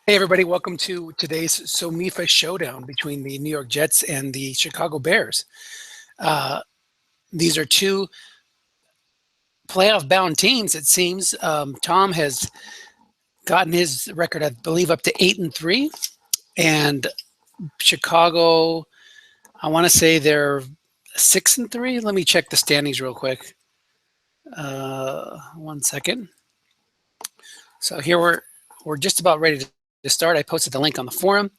Hey everybody, welcome to today's SOMIFA showdown between the New York Jets and the Chicago Bears. These are two playoff-bound teams, it seems. Tom has gotten his record, I believe, up to 8-3, and Chicago, I want to say they're 6-3. Let me check the standings real quick. 1 second. So here we're just about ready to start. I posted the link on the forum.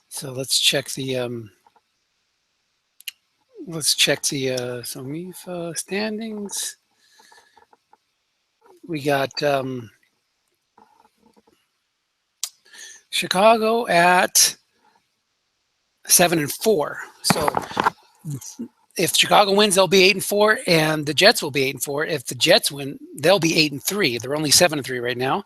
So let's check the SOMIFA standings. We got Chicago at 7-4. So if Chicago wins, they'll be 8-4, and the Jets will be 8-4. If the Jets win, they'll be 8-3. They're only 7-3 right now.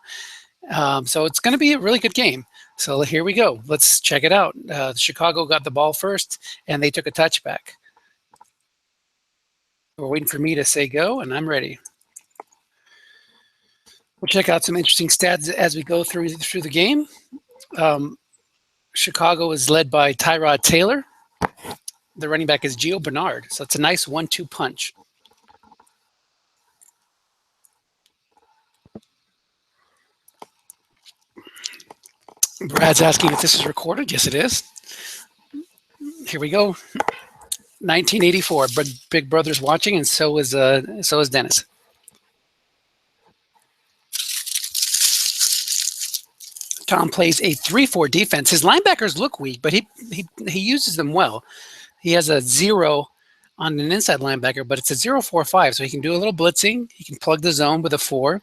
So it's going to be a really good game. So here we go. Let's check it out. Chicago got the ball first, and they took a touchback. We're waiting for me to say go, and I'm ready. We'll check out some interesting stats as we go through the game. Chicago is led by Tyrod Taylor. The running back is Gio Bernard. So it's a nice 1-2 punch. Brad's asking if this is recorded. Yes, it is. Here we go. 1984. Big Brother's watching, and so is Dennis. Tom plays a 3-4 defense. His linebackers look weak, but he uses them well. He has a 0 on an inside linebacker, but it's a 0-4-5, so he can do a little blitzing. He can plug the zone with a 4.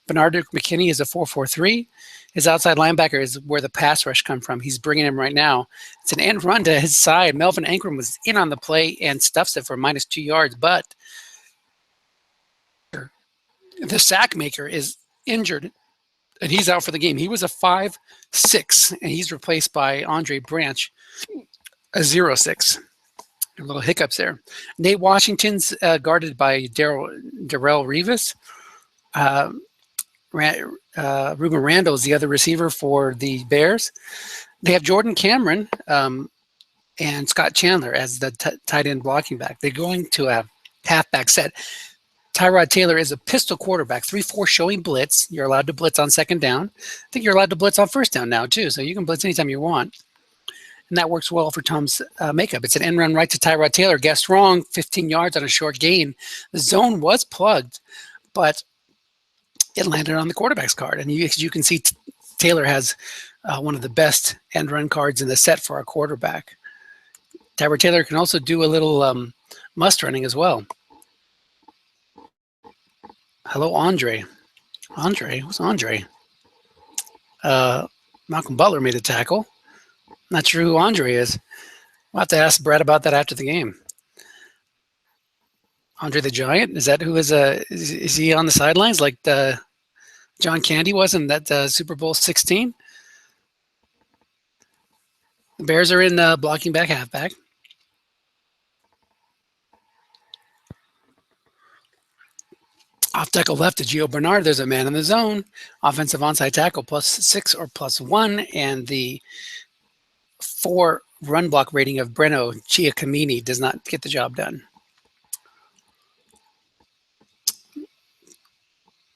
Bernard McKinney is a 4-4-3. His outside linebacker is where the pass rush come from. He's bringing him right now. It's an end run to his side. Melvin Ingram was in on the play and stuffs it for -2 yards, but the sack maker is injured, and he's out for the game. He was a 5-6, and he's replaced by Andre Branch, a 0-6. A little hiccups there. Nate Washington's guarded by Darrell Revis. Ruben Randall is the other receiver for the Bears. They have Jordan Cameron and Scott Chandler as the tight end blocking back. They're going to a halfback set. Tyrod Taylor is a pistol quarterback, 3-4 showing blitz. You're allowed to blitz on second down. I think you're allowed to blitz on first down now too, so you can blitz anytime you want. And that works well for Tom's makeup. It's an end run right to Tyrod Taylor. Guessed wrong, 15 yards on a short gain. The zone was plugged, but it landed on the quarterback's card. And you can see Taylor has one of the best end run cards in the set for a quarterback. Tyrod Taylor can also do a little must running as well. Hello, Andre. Andre? Who's Andre? Malcolm Butler made a tackle. Not sure who Andre is. We'll have to ask Brad about that after the game. Andre the Giant? Is that who is he on the sidelines like John Candy was in that Super Bowl 16? The Bears are in blocking back halfback. Off tackle left to Gio Bernard. There's a man in the zone. Offensive onside tackle +6 or +1, and the 4 run block rating of Breno Giacomini does not get the job done.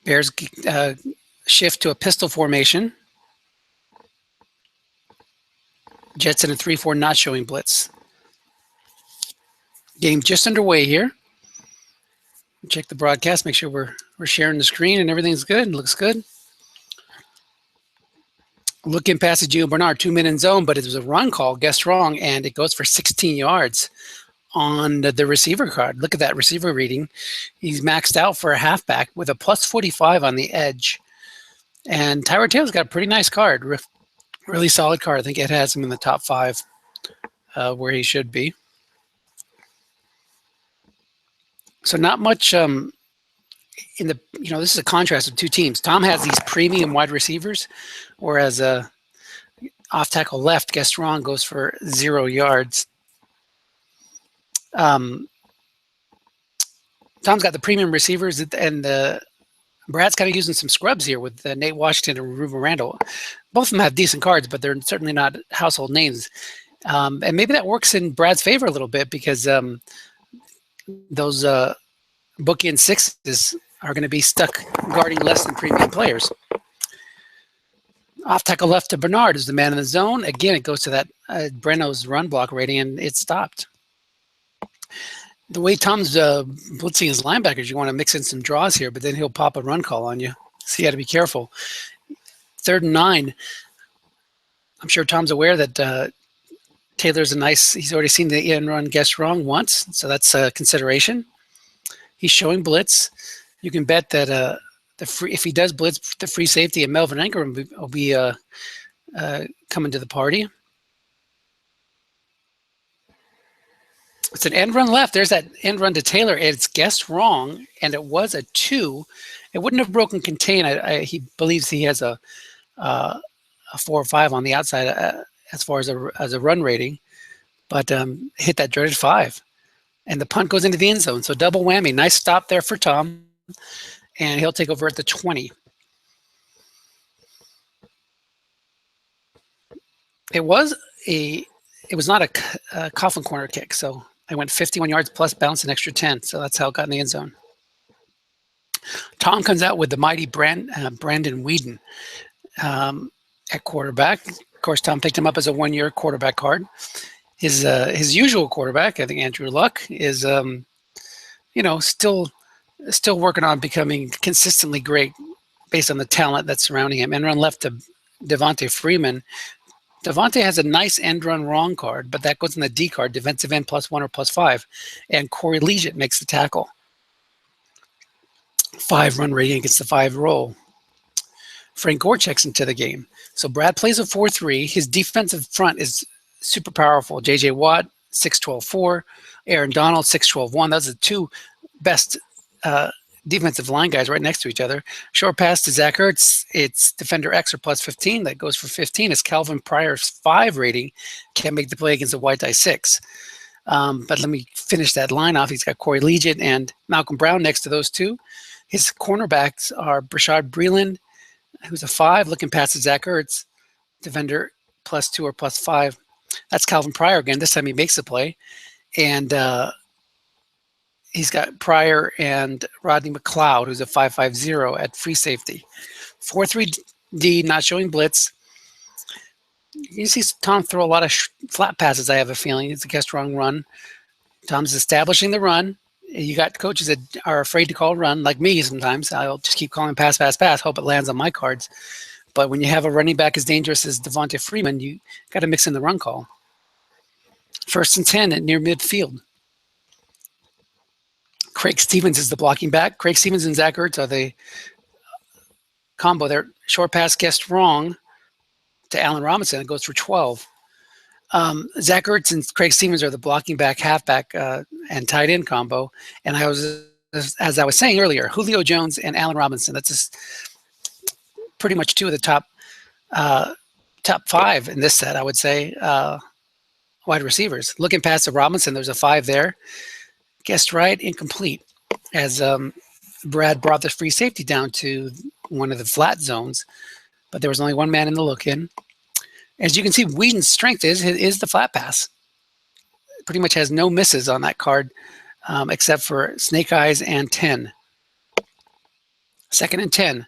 Bears shift to a pistol formation. Jets in a 3-4 not showing blitz. Game just underway here. Check the broadcast, make sure we're sharing the screen and everything's good. It looks good. Looking past the Gio Bernard, 2-minute in zone, but it was a run call, guessed wrong, and it goes for 16 yards on the receiver card. Look at that receiver reading. He's maxed out for a halfback with a +45 on the edge. And Tyrod Taylor's got a pretty nice card, really solid card. I think it has him in the top 5 where he should be. So not much in the, this is a contrast of two teams. Tom has these premium wide receivers, whereas off tackle left, guessed wrong, goes for 0 yards. Tom's got the premium receivers and the Brad's kind of using some scrubs here with Nate Washington and Ruben Randall. Both of them have decent cards, but they're certainly not household names. And maybe that works in Brad's favor a little bit because those bookend sixes are going to be stuck guarding less than premium players. Off tackle left to Bernard is the man in the zone. Again, it goes to that Breno's run block rating, and it stopped. The way Tom's blitzing his linebackers, you want to mix in some draws here, but then he'll pop a run call on you. So you got to be careful. 3rd and 9. I'm sure Tom's aware that Taylor's he's already seen the end run guess wrong once, so that's a consideration. He's showing blitz. You can bet that if he does blitz, the free safety and Melvin Ingram will be coming to the party. It's an end run left. There's that end run to Taylor. It's guessed wrong, and it was a 2. It wouldn't have broken contain. He believes he has a 4 or 5 on the outside as far as a run rating, but hit that dreaded 5. And the punt goes into the end zone. So double whammy. Nice stop there for Tom. And he'll take over at the 20. It was not a coffin corner kick. So I went 51 yards plus bounce an extra 10. So that's how it got in the end zone. Tom comes out with the mighty Brandon Whedon at quarterback. Of course, Tom picked him up as a 1-year quarterback card. His usual quarterback, I think Andrew Luck, is still working on becoming consistently great based on the talent that's surrounding him. End run left to Devontae Freeman. Devontae has a nice end run wrong card, but that goes in the D card, defensive end +1 or +5, and Corey Liegett makes the tackle. 5 run rating against the 5 roll. Frank Gore checks into the game. So Brad plays a 4-3. His defensive front is super powerful. J.J. Watt, 6'12", Aaron Donald, 6'12", Those are the 2 best defensive line guys right next to each other. Short pass to Zach Ertz. It's defender X or +15. That goes for 15. It's Calvin Pryor's 5 rating. Can't make the play against a white die 6. But let me finish that line off. He's got Corey Liegett and Malcolm Brown next to those 2. His cornerbacks are Brashad Breeland, who's a 5, looking past Zach Ertz, defender +2 or +5. That's Calvin Pryor again. This time he makes the play. And he's got Pryor and Rodney McLeod, who's a 5.50 at free safety. 4-3-D, not showing blitz. You see Tom throw a lot of flat passes, I have a feeling. It's a guess wrong run. Tom's establishing the run. You got coaches that are afraid to call run, like me sometimes. I'll just keep calling pass, hope it lands on my cards. But when you have a running back as dangerous as Devontae Freeman, you got to mix in the run call. 1st and 10 at near midfield. Craig Stevens is the blocking back. Craig Stevens and Zach Ertz are the combo there. Short pass guessed wrong to Allen Robinson. It goes for 12. Zach Ertz and Craig Stevens are the blocking back, halfback, and tight end combo. And as I was saying earlier, Julio Jones and Allen Robinson. That's just pretty much 2 of the top 5 in this set, I would say, wide receivers. Looking past the Robinson, there's a 5 there. Guessed right, incomplete, as Brad brought the free safety down to one of the flat zones, but there was only one man in the look-in. As you can see, Whedon's strength is the flat pass. Pretty much has no misses on that card, except for snake eyes and 10. 2nd and 10.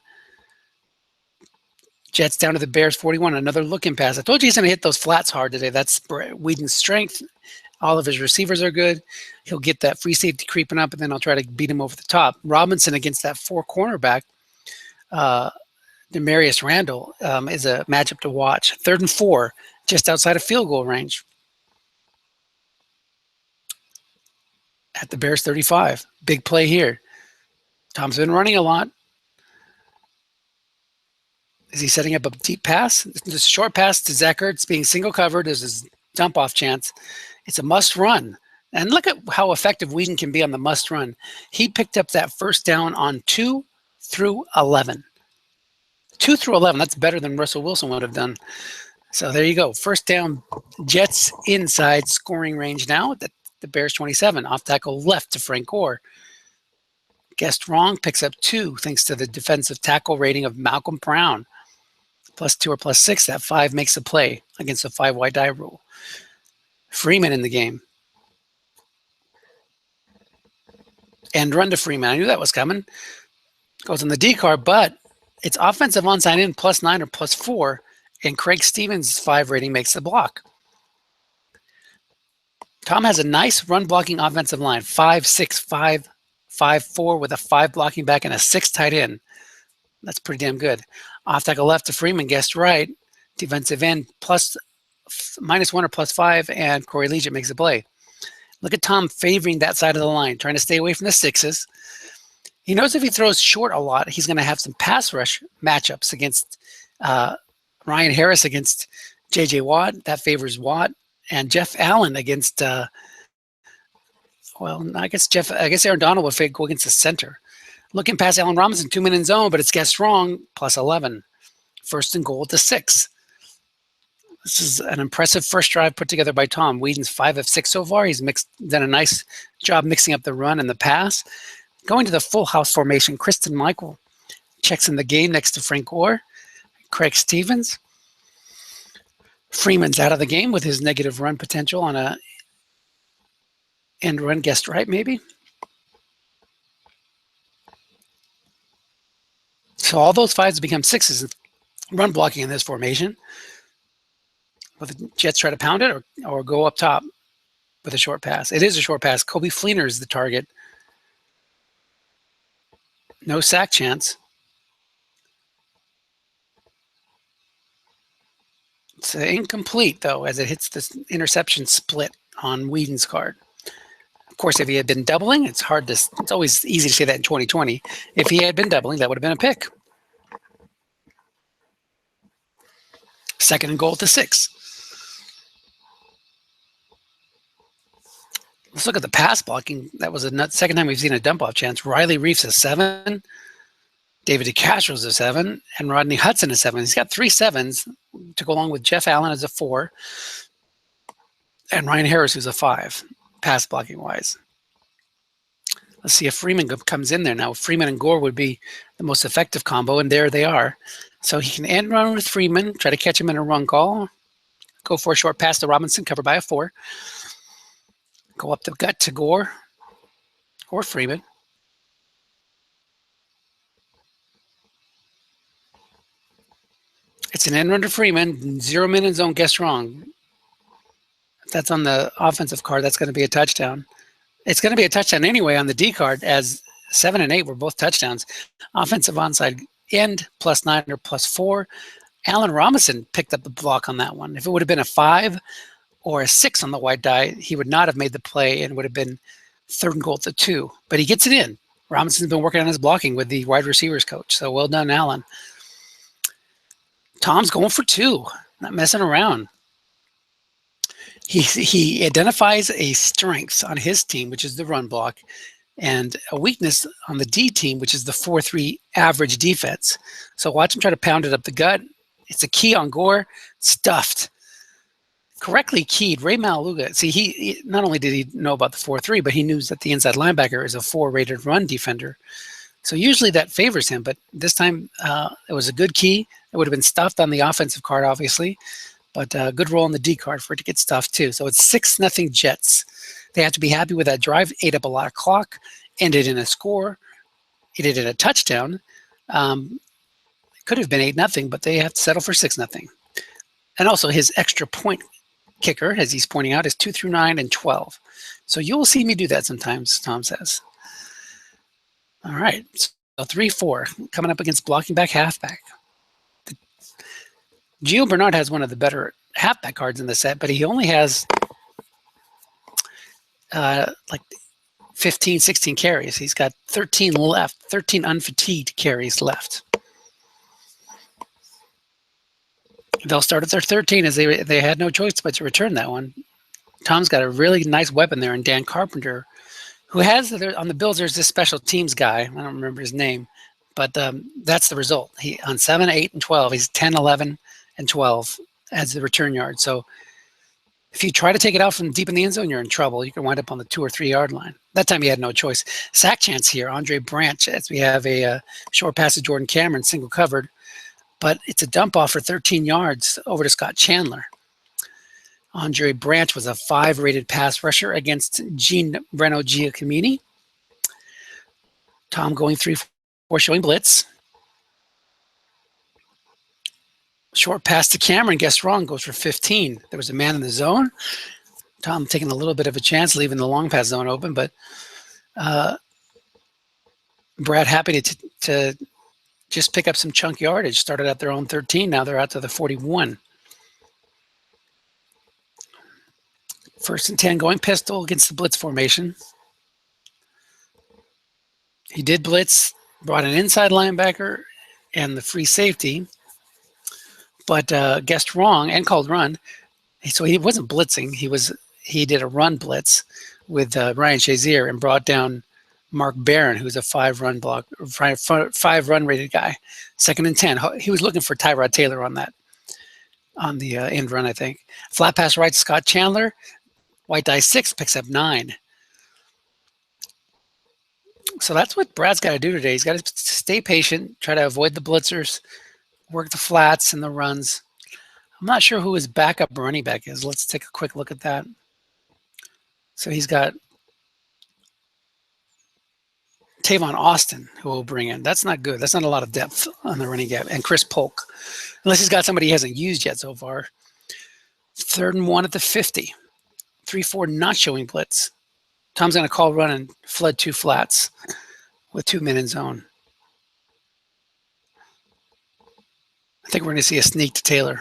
Jets down to the Bears 41. Another looking pass. I told you he's going to hit those flats hard today. That's Whedon's strength. All of his receivers are good. He'll get that free safety creeping up, and then I'll try to beat him over the top. Robinson against that 4 cornerback, Demarius Randall, is a matchup to watch. 3rd and 4, just outside of field goal range. At the Bears 35. Big play here. Tom's been running a lot. Is he setting up a deep pass? This a short pass to Zach Ertz being single covered. There's his dump off chance. It's a must run. And look at how effective Whedon can be on the must run. He picked up that 1st down on 2 through 11. 2 through 11. That's better than Russell Wilson would have done. So there you go. 1st down, Jets inside scoring range now at the Bears 27. Off tackle left to Frank Gore. Guessed wrong, picks up 2 thanks to the defensive tackle rating of Malcolm Brown. +2 or +6, that 5 makes a play against the 5 wide die rule. Freeman in the game. And run to Freeman. I knew that was coming. Goes on the D card, but it's offensive onside in +9 or +4, and Craig Stevens' 5 rating makes the block. Tom has a nice run blocking offensive line, 5-6-5, 5-4 with a 5 blocking back and a 6 tight end. That's pretty damn good. Off tackle left to Freeman, guessed right. Defensive end -1 or +5, and Corey Legion makes a play. Look at Tom favoring that side of the line, trying to stay away from the 6s. He knows if he throws short a lot, he's going to have some pass rush matchups against Ryan Harris against J.J. Watt. That favors Watt. And Jeff Allen against, I guess Aaron Donald would go against the center. Looking past Allen Robinson, 2-minute zone, but it's guessed wrong, +11. First and goal to 6. This is an impressive first drive put together by Tom. Whedon's 5 of 6 so far. He's done a nice job mixing up the run and the pass. Going to the full house formation, Kristen Michael checks in the game next to Frank Gore. Craig Stevens. Freeman's out of the game with his negative run potential on a end run, guessed right maybe. So all those 5s become 6s run blocking in this formation. Will the Jets try to pound it or go up top with a short pass? It is a short pass. Kobe Fleener is the target. No sack chance. It's incomplete, though, as it hits this interception split on Whedon's card. Of course, if he had been doubling, it's always easy to say that in 2020. If he had been doubling, that would have been a pick. Second and goal to 6. Let's look at the pass blocking. That was the second time we've seen a dump-off chance. Riley Reef's a 7. David DeCastro's a 7. And Rodney Hudson a 7. He's got 3 7s to go along with Jeff Allen as a 4. And Ryan Harris, who's a 5, pass blocking-wise. Let's see if Freeman comes in there now. Freeman and Gore would be the most effective combo, and there they are. So he can end run with Freeman, try to catch him in a run call, go for a short pass to Robinson, covered by a 4. Go up the gut to Gore or Freeman. It's an end run to Freeman, 0-minute zone, guess wrong. If that's on the offensive card, that's going to be a touchdown. It's going to be a touchdown anyway on the D card, as 7 and 8 were both touchdowns. Offensive onside end, +9 or +4. Allen Robinson picked up the block on that one. If it would have been a 5 or a 6 on the wide die, he would not have made the play and would have been 3rd and goal to 2. But he gets it in. Robinson's been working on his blocking with the wide receivers coach. So well done, Allen. Tom's going for 2, not messing around. He identifies a strength on his team, which is the run block, and a weakness on the D team, which is the 4-3 average defense. So watch him try to pound it up the gut. It's a key on Gore, stuffed. Correctly keyed. Ray Malaluga, see, he not only did he know about the 4-3, but he knew that the inside linebacker is a 4-rated run defender. So usually that favors him, but this time it was a good key. It would have been stuffed on the offensive card, obviously, but a good roll on the D card for it to get stuffed too. So it's 6-0 Jets. They have to be happy with that drive. Ate up a lot of clock, ended in a score, ended in a touchdown. It could have been 8-0, but they have to settle for 6-0. And also his extra point kicker, as he's pointing out, is 2 through 9 and 12. So you will see me do that sometimes, Tom says. All right, so 3-4 coming up against blocking back halfback. Gio Bernard has one of the better halfback cards in the set, but he only has like 15, 16 carries. He's got 13 left, 13 unfatigued carries left. They'll start at their 13 as they had no choice but to return that one. Tom's got a really nice weapon there in Dan Carpenter, who has, on the Bills, there's this special teams guy. I don't remember his name, but that's the result. He on 7, 8, and 12, he's 10, 11, and 12 as the return yard. So If you try to take it out from deep in the end zone, you're in trouble. You can wind up on the 2 or 3 yard line. That time he had no choice. Sack chance here, Andre Branch, as we have a short pass to Jordan Cameron, single covered. But it's a dump off for 13 yards over to Scott Chandler. Andre Branch was a 5 rated pass rusher against Gene Breno Giacomini. Tom going 3-4 showing blitz. Short pass to Cameron, guessed wrong, goes for 15. There was a man in the zone. Tom taking a little bit of a chance, leaving the long pass zone open, but Brad happy to just pick up some chunk yardage. Started at their own 13, now they're out to the 41. 1st and 10 going pistol against the blitz formation. He did blitz, brought an inside linebacker and the free safety, but guessed wrong and called run. So he wasn't blitzing. He did a run blitz with Ryan Shazier and brought down Mark Barron, who's a 5 run rated guy. 2nd and 10. He was looking for Tyrod Taylor on the end run, I think. Flat pass right to Scott Chandler. White die 6, picks up 9. So that's what Brad's got to do today. He's got to stay patient, try to avoid the blitzers, work the flats and the runs. I'm not sure who his backup running back is. Let's take a quick look at that. So he's got Tavon Austin, who will bring in. That's not good. That's not a lot of depth on the running gap. And Chris Polk, unless he's got somebody he hasn't used yet so far. 3rd and 1 at the 50. 3-4 not showing blitz. Tom's going to call run and flood 2 flats with 2 men in zone. I think we're going to see a sneak to Taylor.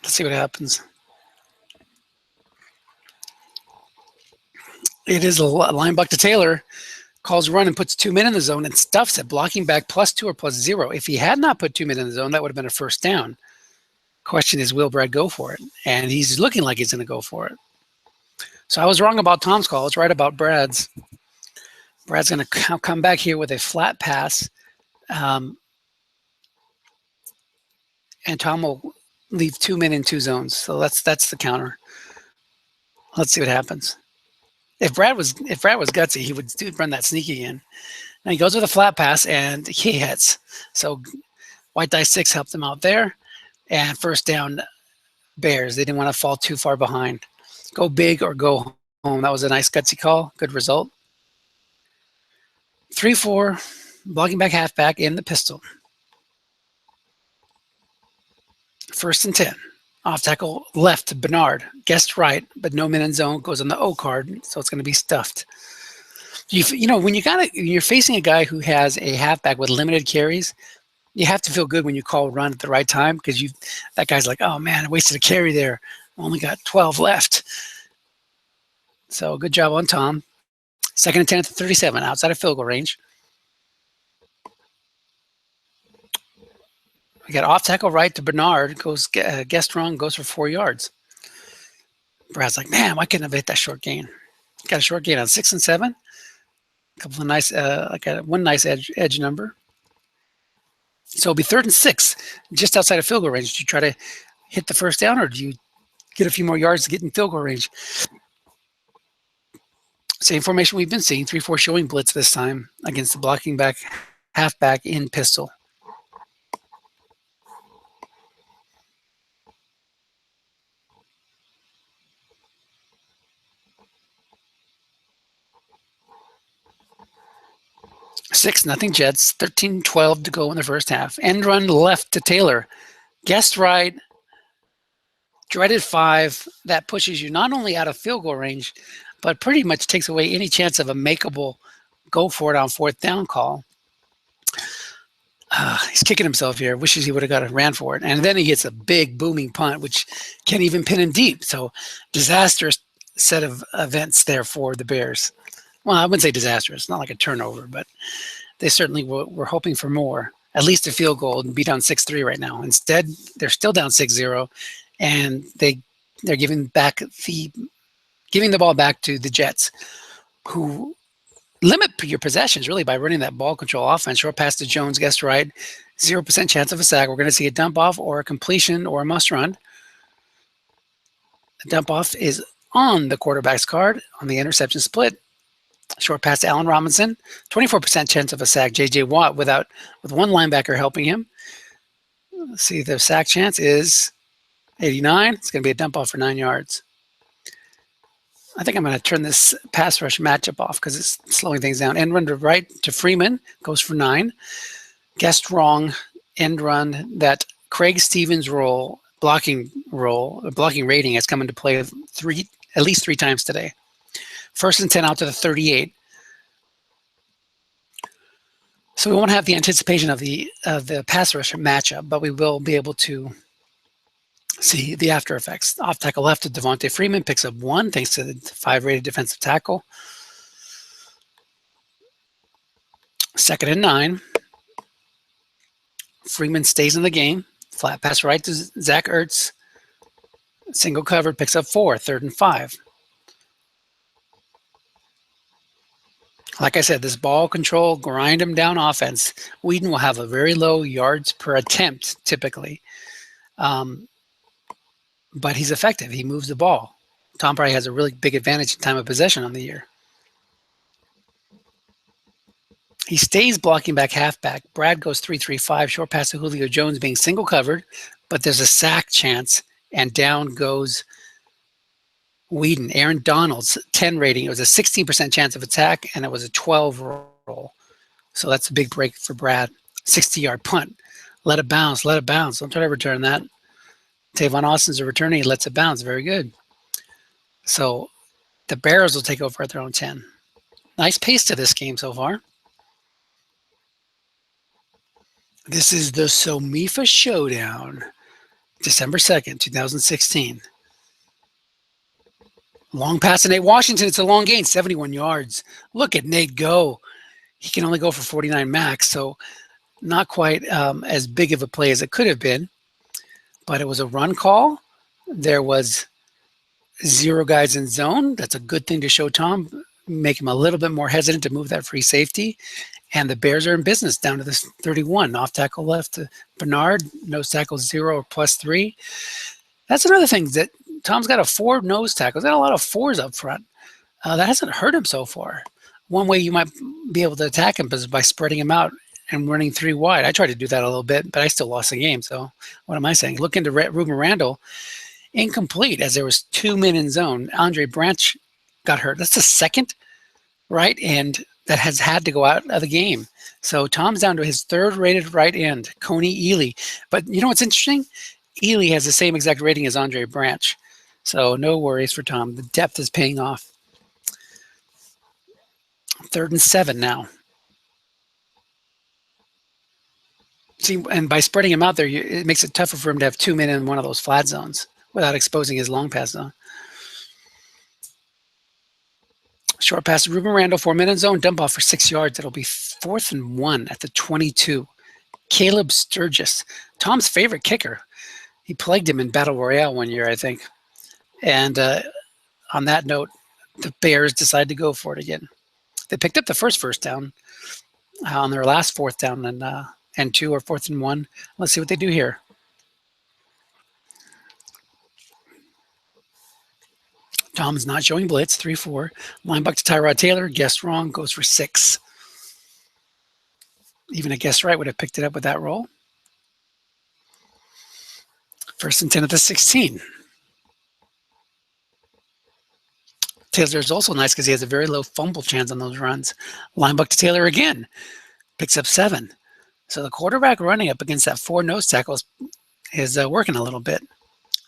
Let's see what happens. It is a line buck to Taylor. Calls run and puts 2 men in the zone and stuffs it, blocking back +2 or +0. If he had not put 2 men in the zone, that would have been a 1st down. Question is, will Brad go for it? And he's looking like he's going to go for it. So I was wrong about Tom's call. It's right about Brad's. Brad's going to come back here with a flat pass. And Tom will leave 2 men in 2 zones. So that's the counter. Let's see what happens. If Brad was gutsy, he would run that sneak again. Now he goes with a flat pass and he hits. So white die 6 helped him out there. And 1st down, Bears. They didn't want to fall too far behind. Go big or go home. That was a nice gutsy call. Good result. 3-4, blocking back halfback in the pistol. 1st and 10. Off tackle left to Bernard. Guessed right, but no men in zone. Goes on the O card, so it's going to be stuffed. You know, when you're facing a guy who has a halfback with limited carries, you have to feel good when you call run at the right time, because that guy's like, oh man, I wasted a carry there. Only got 12 left. So good job on Tom. 2nd and 10 at the 37, outside of field goal range. We got off tackle right to Bernard, goes guessed wrong, goes for 4 yards. Brad's like, man, why couldn't I have hit that short gain? Got a short gain on 6 and 7. A couple of nice, one nice edge number. So it'll be 3rd and 6, just outside of field goal range. Do you try to hit the 1st down, or do you get a few more yards to get in field goal range? Same formation we've been seeing, 3-4 showing blitz this time against the blocking back halfback in pistol. Nothing Jets, 13-12 to go in the 1st half. End run left to Taylor. Guessed right, dreaded 5. That pushes you not only out of field goal range, but pretty much takes away any chance of a makeable go for it on 4th down call. He's kicking himself here. Wishes he would have ran for it. And then he gets a big booming punt, which can't even pin him deep. So disastrous set of events there for the Bears. Well, I wouldn't say disastrous. Not like a turnover, but they certainly were hoping for more. At least a field goal and be down 6-3 right now. Instead, they're still down 6-0, and they're giving the ball back to the Jets, who limit your possessions really by running that ball control offense. Short pass to Jones, guessed right, 0% chance of a sack. We're going to see a dump off or a completion or a must run. The dump off is on the quarterback's card on the interception split. Short pass to Allen Robinson. 24% chance of a sack. J.J. Watt with one linebacker helping him. Let's see, the sack chance is 89. It's going to be a dump off for 9 yards. I think I'm going to turn this pass rush matchup off because it's slowing things down. End run to right to Freeman goes for 9. Guessed wrong. End run that Craig Stevens' blocking rating has come into play at least three times today. 1st and 10 out to the 38. So we won't have the anticipation of the pass rush matchup, but we will be able to see the after effects. Off tackle left to Devontae Freeman picks up 1 thanks to the 5-rated defensive tackle. 2nd and 9. Freeman stays in the game. Flat pass right to Zach Ertz. Single covered picks up 4. 3rd and 5. Like I said, this ball control, grind him down offense. Whedon will have a very low yards per attempt typically. But he's effective. He moves the ball. Tom probably has a really big advantage in time of possession on the year. He stays blocking back halfback. Brad goes 3-3-5. Short pass to Julio Jones being single covered, but there's a sack chance, and down goes Whedon. Aaron Donald's 10 rating. It was a 16% chance of attack, and it was a 12 roll. So that's a big break for Brad. 60-yard punt. Let it bounce. Let it bounce. Don't try to return that. Tavon Austin's a returner. He lets it bounce. Very good. So the Bears will take over at their own 10. Nice pace to this game so far. This is the SOMIFA Showdown, December 2nd, 2016. Long pass to Nate Washington. It's a long gain, 71 yards. Look at Nate go. He can only go for 49 max, so not quite as big of a play as it could have been. But it was a run call. There was 0 guys in zone. That's a good thing to show Tom, make him a little bit more hesitant to move that free safety. And the Bears are in business down to this 31. Off tackle left to Bernard. Nose tackle 0 or +3. That's another thing that Tom's got a 4 nose tackles. Got a lot of 4s up front. That hasn't hurt him so far. One way you might be able to attack him is by spreading him out and running 3 wide. I tried to do that a little bit, but I still lost the game. So what am I saying? Look into Ruben Randall. Incomplete as there was 2 men in zone. Andre Branch got hurt. That's the second right end that has had to go out of the game. So Tom's down to his 3rd rated right end, Coney Ely. But you know what's interesting? Ely has the same exact rating as Andre Branch. So no worries for Tom. The depth is paying off. 3rd and 7 now. See, and by spreading him out there, it makes it tougher for him to have 2 men in one of those flat zones without exposing his long pass zone. Short pass to Ruben Randall, 4-minute zone, dump off for 6 yards. It'll be 4th and 1 at the 22. Caleb Sturgis, Tom's favorite kicker. He plagued him in Battle Royale one year, I think. And on that note, the Bears decided to go for it again. They picked up the first down on their last 4th down and 2 or 4th and 1. Let's see what they do here. Tom's not showing blitz, 3-4. Line back to Tyrod Taylor, guessed wrong, goes for 6. Even a guess right would have picked it up with that roll. 1st and 10 at the 16. Taylor is also nice because he has a very low fumble chance on those runs. Line back to Taylor again, picks up 7. So the quarterback running up against that 4 nose tackles is working a little bit.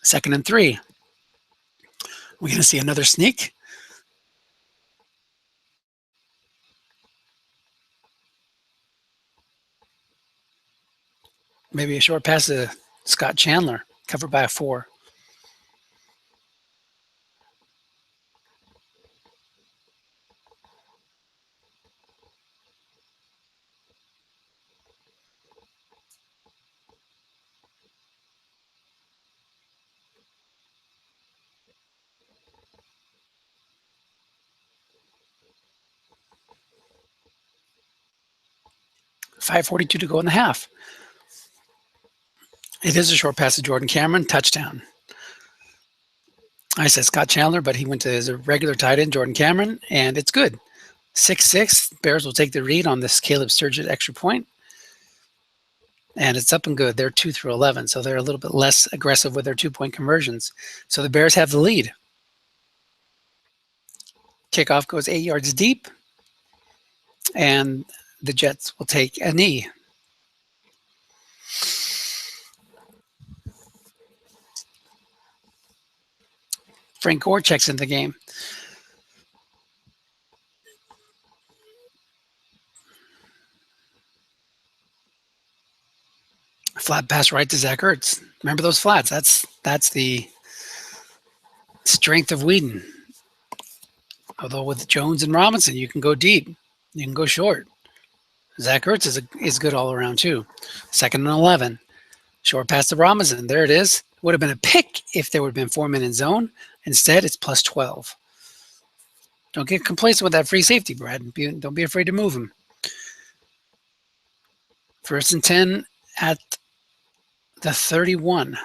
2nd and 3. We're going to see another sneak. Maybe a short pass to Scott Chandler, covered by a 4. .542 to go in the half. It is a short pass to Jordan Cameron, touchdown. I said Scott Chandler, but he went to his regular tight end, Jordan Cameron, and it's good. 6-6. Bears will take the lead on this Caleb Sturgis extra point. And it's up and good. They're 2 through 11, so they're a little bit less aggressive with their 2-point conversions. So the Bears have the lead. Kickoff goes 8 yards deep, and the Jets will take a knee. Frank Gore checks into the game. Flat pass right to Zach Ertz. Remember those flats. That's the strength of Whedon. Although with Jones and Robinson, you can go deep. You can go short. Zach Ertz is good all around too. 2nd and 11. Short pass to Robinson. There it is. Would have been a pick if there would have been 4-men in zone. Instead, it's plus 12. Don't get complacent with that free safety, Brad. Don't be afraid to move him. 1st and 10 at the 31.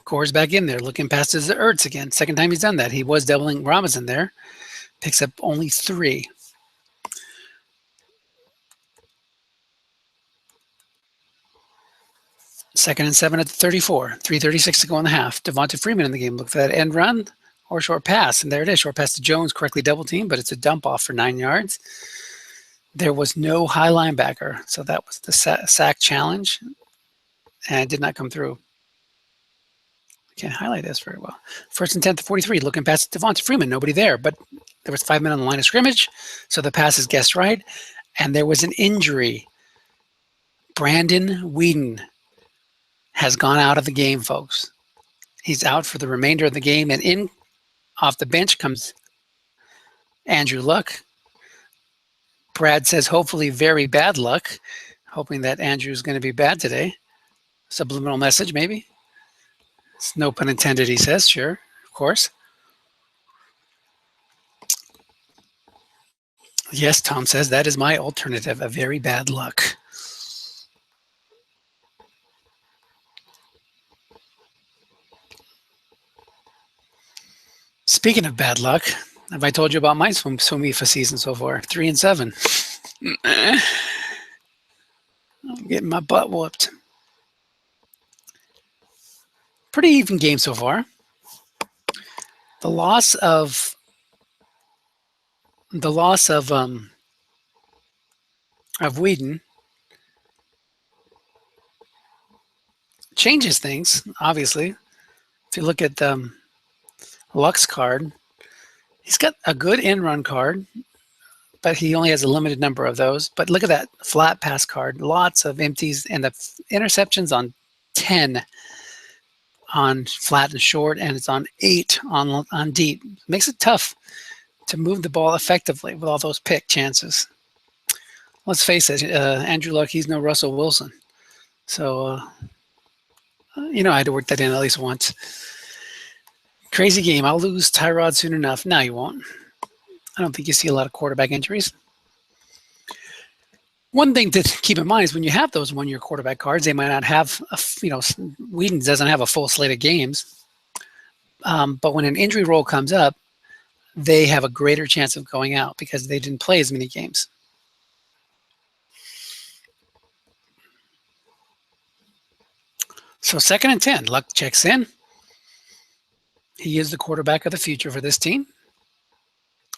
Gore's back in there, looking past his Ertz again. Second time he's done that. He was doubling Robinson there. Picks up only 3. Second and 7 at the 34. 3:36 to go in the half. Devonta Freeman in the game. Look for that end run or short pass. And there it is. Short pass to Jones, correctly double team, but it's a dump off for 9 yards. There was no high linebacker, so that was the sack challenge, and it did not come through. I can't highlight this very well. 1st and 10 to 43. Looking past Devonta Freeman. Nobody there, but there was 5 men on the line of scrimmage, so the pass is guessed right. And there was an injury. Brandon Whedon has gone out of the game, folks. He's out for the remainder of the game, and in off the bench comes Andrew Luck. Brad says hopefully very bad luck, hoping that Andrew's going to be bad today. Subliminal message, maybe. It's no pun intended, he says. Sure, of course. Yes, Tom says that is my alternative, a very bad luck. Speaking of bad luck, have I told you about my SOMIFA season so far? 3 and 7. I'm getting my butt whooped. Pretty even game so far. The loss of Whedon changes things, obviously. If you look at Luck's card, he's got a good in-run card, but he only has a limited number of those. But look at that flat pass card, lots of empties, and the interceptions on 10 on flat and short, and it's on 8 on deep. Makes it tough to move the ball effectively with all those pick chances. Let's face it, Andrew Luck, he's no Russell Wilson. So, I had to work that in at least once. Crazy game. I'll lose Tyrod soon enough. No, you won't. I don't think you see a lot of quarterback injuries. One thing to keep in mind is when you have those one-year quarterback cards, they might not have, Whedon doesn't have a full slate of games. But when an injury roll comes up, they have a greater chance of going out because they didn't play as many games. So 2nd and 10, Luck checks in. He is the quarterback of the future for this team.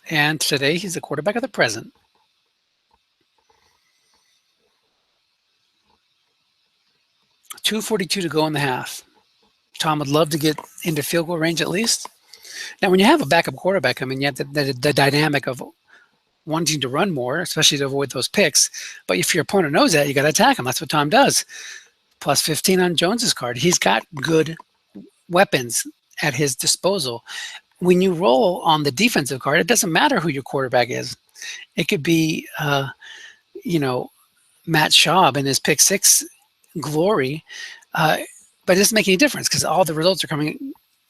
And today he's the quarterback of the present. .242 to go in the half. Tom would love to get into field goal range at least. Now, when you have a backup quarterback, you have the dynamic of wanting to run more, especially to avoid those picks. But if your opponent knows that, you got to attack him. That's what Tom does. Plus 15 on Jones's card. He's got good weapons at his disposal. When you roll on the defensive card, it doesn't matter who your quarterback is. It could be, Matt Schaub in his pick 6 glory, but it doesn't make any difference because all the results are going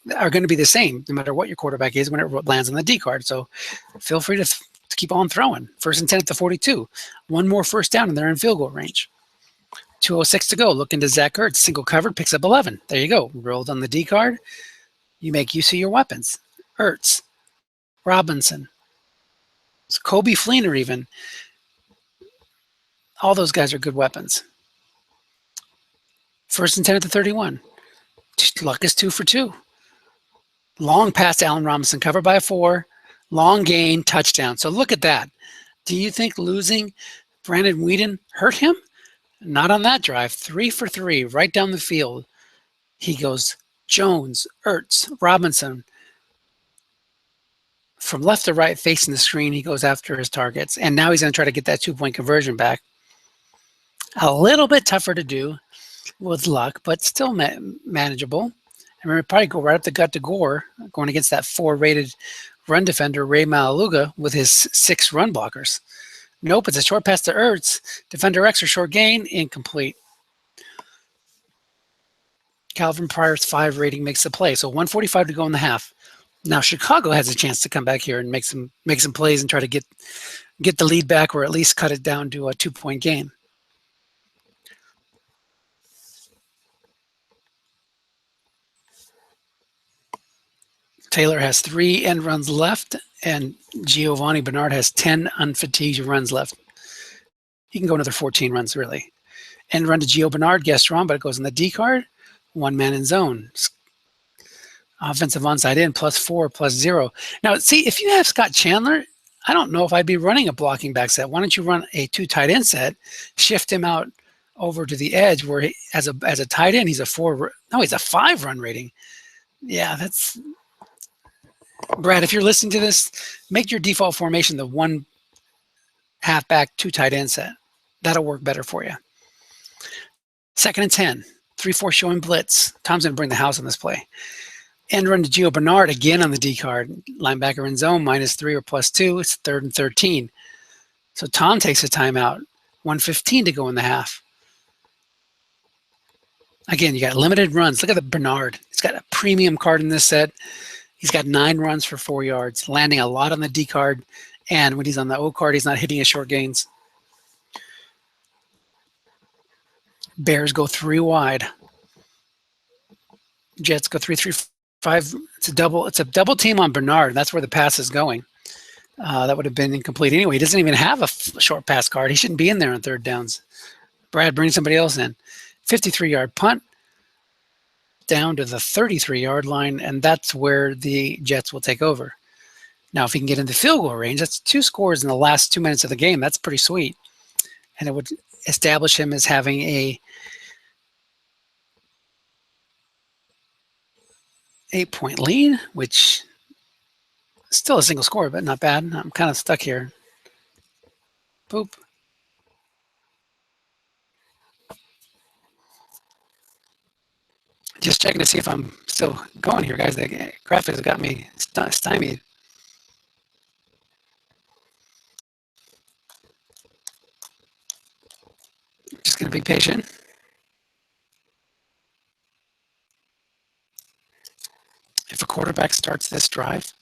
to be the same no matter what your quarterback is when it lands on the D card. So feel free to keep on throwing. 1st and 10 at the 42. One more first down and they're in field goal range. 2:06 to go. Look into Zach Ertz. Single covered, picks up 11. There you go. Rolled on the D card. You make use of your weapons. Ertz, Robinson, Kobe Fleener even. All those guys are good weapons. 1st and 10 at the 31. Luck is 2 for 2. Long pass to Allen Robinson, covered by a 4. Long gain, touchdown. So look at that. Do you think losing Brandon Weeden hurt him? Not on that drive. 3 for 3, right down the field. He goes Jones, Ertz, Robinson. From left to right, facing the screen, he goes after his targets. And now he's going to try to get that 2-point conversion back. A little bit tougher to do with luck, but still manageable. And we'll probably go right up the gut to Gore, going against that 4-rated run defender, Ray Malaluga, with his 6 run blockers. Nope, it's a short pass to Ertz. Defender X or short gain, incomplete. Calvin Pryor's 5 rating makes the play. So 1:45 to go in the half. Now Chicago has a chance to come back here and make some plays and try to get the lead back, or at least cut it down to a 2-point game. Taylor has 3 end runs left, and Giovanni Bernard has 10 unfatigued runs left. He can go another 14 runs, really. End run to Gio Bernard, guessed wrong, but it goes in the D card. 1 man in zone. Offensive onside in, +4, +0. Now, see, if you have Scott Chandler, I don't know if I'd be running a blocking back set. Why don't you run a 2 tight end set, shift him out over to the edge where he, as a tight end, he's a 5 run rating. Yeah, that's... Brad, if you're listening to this, make your default formation the 1 halfback, 2 tight end set. That'll work better for you. 2nd and 10, 3-4 showing blitz. Tom's going to bring the house on this play. End run to Gio Bernard again on the D card. Linebacker in zone, -3 or +2. It's 3rd and 13. So Tom takes a timeout. 1:15 to go in the half. Again, you got limited runs. Look at the Bernard. He's got a premium card in this set. He's got 9 runs for 4 yards, landing a lot on the D card. And when he's on the O card, he's not hitting his short gains. Bears go 3 wide. Jets go 3-3-5. It's a double team on Bernard. That's where the pass is going. That would have been incomplete anyway. He doesn't even have a short pass card. He shouldn't be in there on 3rd downs. Brad, bring somebody else in. 53-yard punt down to the 33-yard line, and that's where the Jets will take over. Now, if he can get into field goal range, that's 2 scores in the last 2 minutes of the game. That's pretty sweet. And it would establish him as having a 8-point lead, which is still a single score, but not bad. I'm kind of stuck here. Boop. Just checking to see if I'm still going here, guys. The graphics have got me stymied. Just going to be patient. If a quarterback starts this drive,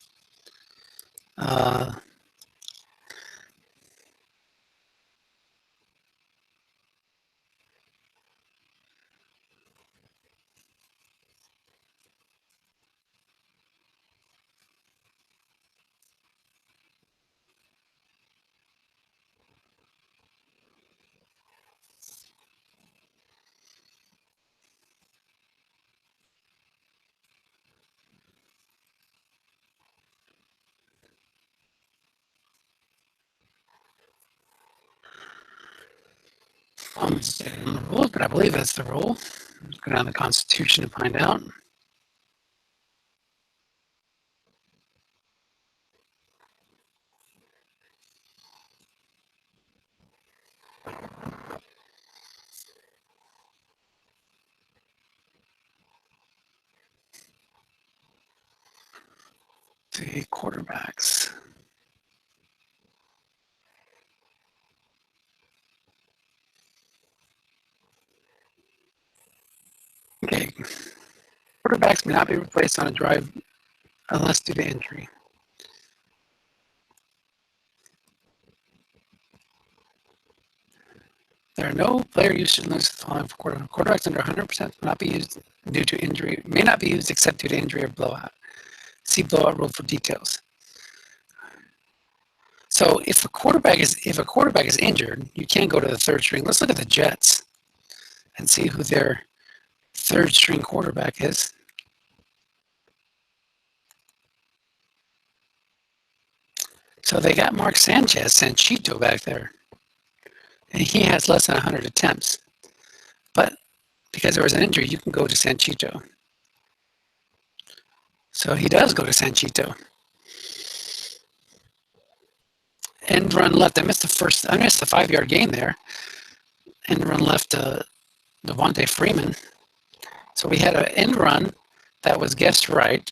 I'm stating the rules, but I believe that's the rule. Let's go down to the Constitution to find out. The quarterbacks. Okay. Quarterbacks may not be replaced on a drive unless due to injury. There are no player usage limits for the following for quarterbacks under 100% will not be used due to injury, may not be used except due to injury or blowout. See blowout rule for details. So if a quarterback is injured, you can't go to the third string. Let's look at the Jets and see who their third string quarterback is. So they got Mark Sanchito back there, and he has less than 100 attempts. But because there was an injury, you can go to Sanchito. So he does go to Sanchito. End run left. I missed the 5-yard gain there. End run left to Devontae Freeman. So we had an end run that was guessed right.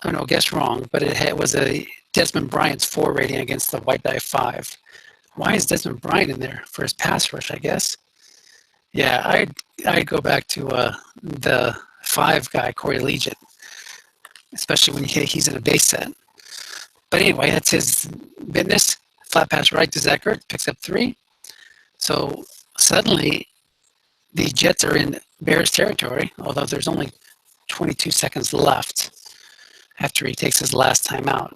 Oh no, guessed wrong, but it was a Desmond Bryant's 4 rating against the White Die 5. Why is Desmond Bryant in there? For his pass rush, I guess. Yeah, I'd go back to the 5 guy, Corey Legent, especially when he's in a base set. But anyway, that's his business. Flat pass right to Zach Ertz, picks up 3. So suddenly the Jets are in Bears territory, although there's only 22 seconds left after he takes his last time out.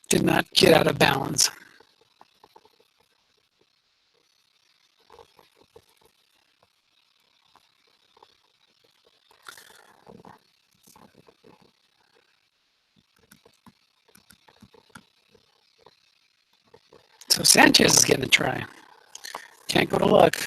Did not get out of bounds. So Sanchez is getting a try. Can't go to luck.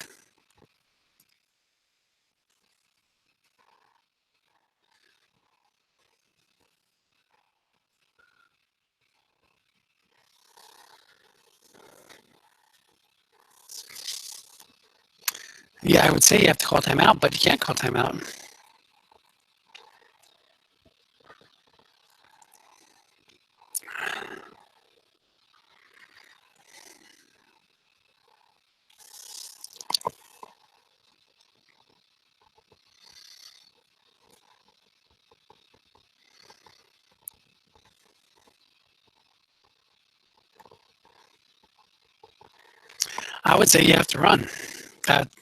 Yeah, I would say you have to call timeout, but you can't call timeout. I would say you have to run,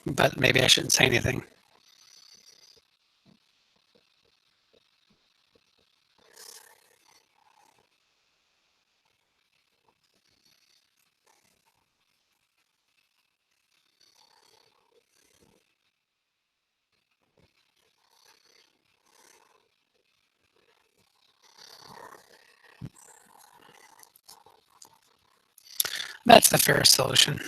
but maybe I shouldn't say anything. That's the fairest solution.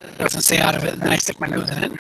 It doesn't stay out of it, and then I stick my nose in it.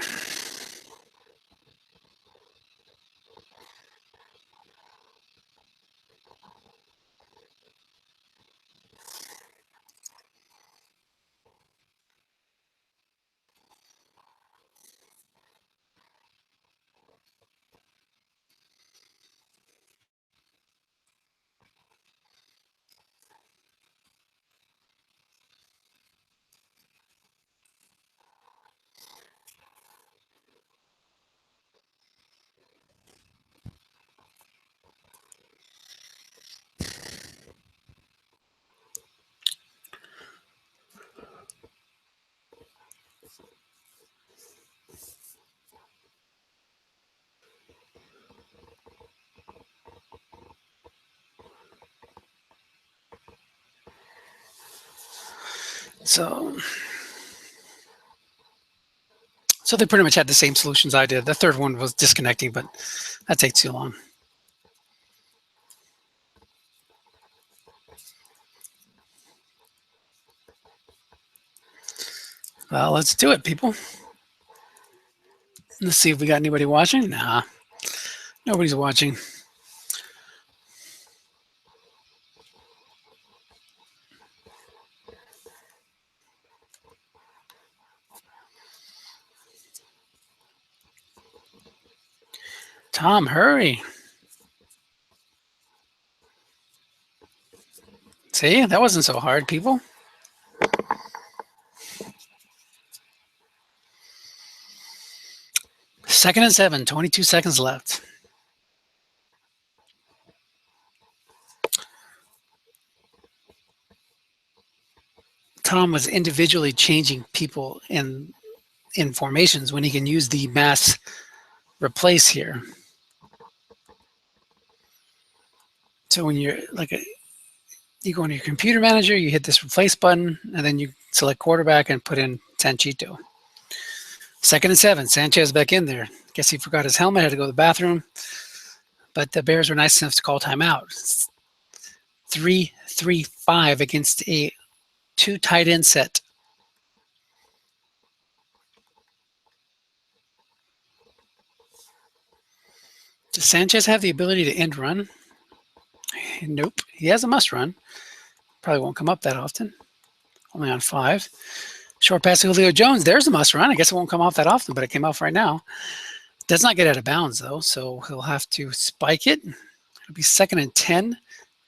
So they pretty much had the same solutions I did. The third one was disconnecting, but that takes too long. Well, let's do it, people. Let's see if we got anybody watching. Nah, nobody's watching. Tom, hurry. See, that wasn't so hard, people. Second and 7, 22 seconds left. Tom was individually changing people in formations when he can use the mass replace here. So when you're you go into your computer manager, you hit this replace button, and then you select quarterback and put in Sanchito. Second and 7, Sanchez back in there. Guess he forgot his helmet, had to go to the bathroom. But the Bears were nice enough to call timeout. 3-3-5 against a 2 tight end set. Does Sanchez have the ability to end run? Nope. He has a must run. Probably won't come up that often. Only on 5. Short pass to Julio Jones. There's a must run. I guess it won't come off that often, but it came off right now. Does not get out of bounds, though, so he'll have to spike it. It'll be second and 10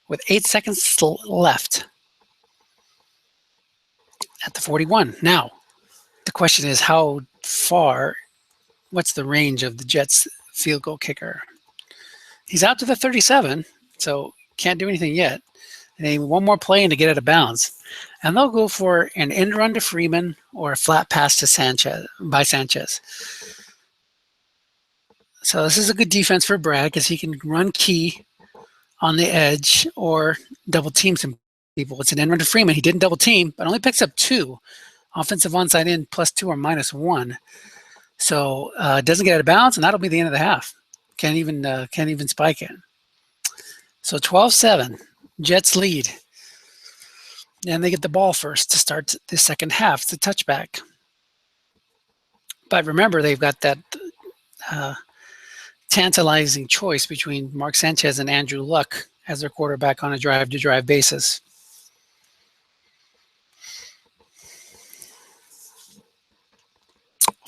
with 8 seconds left at the 41. Now, the question is how far, what's the range of the Jets field goal kicker? He's out to the 37, so can't do anything yet. They need one more play and to get out of bounds. And they'll go for an end run to Freeman or a flat pass to Sanchez. So this is a good defense for Brad because he can run key on the edge or double team some people. It's an end run to Freeman. He didn't double team, but only picks up 2. Offensive onside in +2 or -1. So it doesn't get out of bounds, and that'll be the end of the half. Can't even spike it. So 12-7, Jets lead. And they get the ball first to start the second half. It's a touchback. But remember, they've got that tantalizing choice between Mark Sanchez and Andrew Luck as their quarterback on a drive-to-drive basis.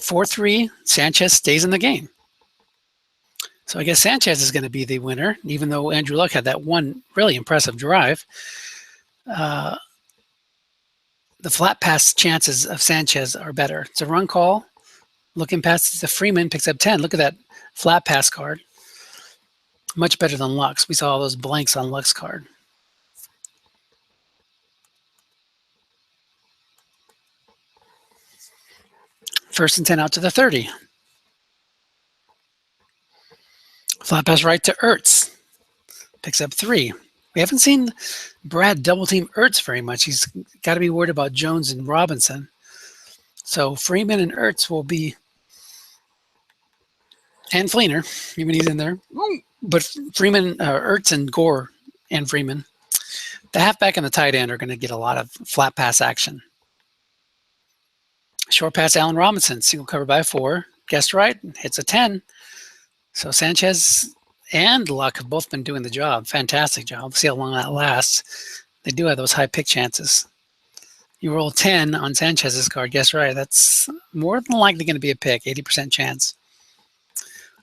(4-3), Sanchez stays in the game. So I guess Sanchez is going to be the winner, even though Andrew Luck had that one really impressive drive. The flat pass chances of Sanchez are better. It's a run call. Looking past the Freeman, picks up 10. Look at that flat pass card. Much better than Luck's. We saw all those blanks on Luck's card. First and 10 out to the 30. Flat pass right to Ertz. Picks up 3. We haven't seen Brad double team Ertz very much. He's got to be worried about Jones and Robinson. So Freeman and Ertz will be, and Fleener, even he's in there. But Freeman, Ertz and Gore and Freeman, the halfback and the tight end are going to get a lot of flat pass action. Short pass, Allen Robinson, single cover by 4. Guessed right, hits a 10. So Sanchez and Luck have both been doing the job. Fantastic job. See how long that lasts. They do have those high pick chances. You roll 10 on Sanchez's card, guess right. That's more than likely going to be a pick, 80% chance.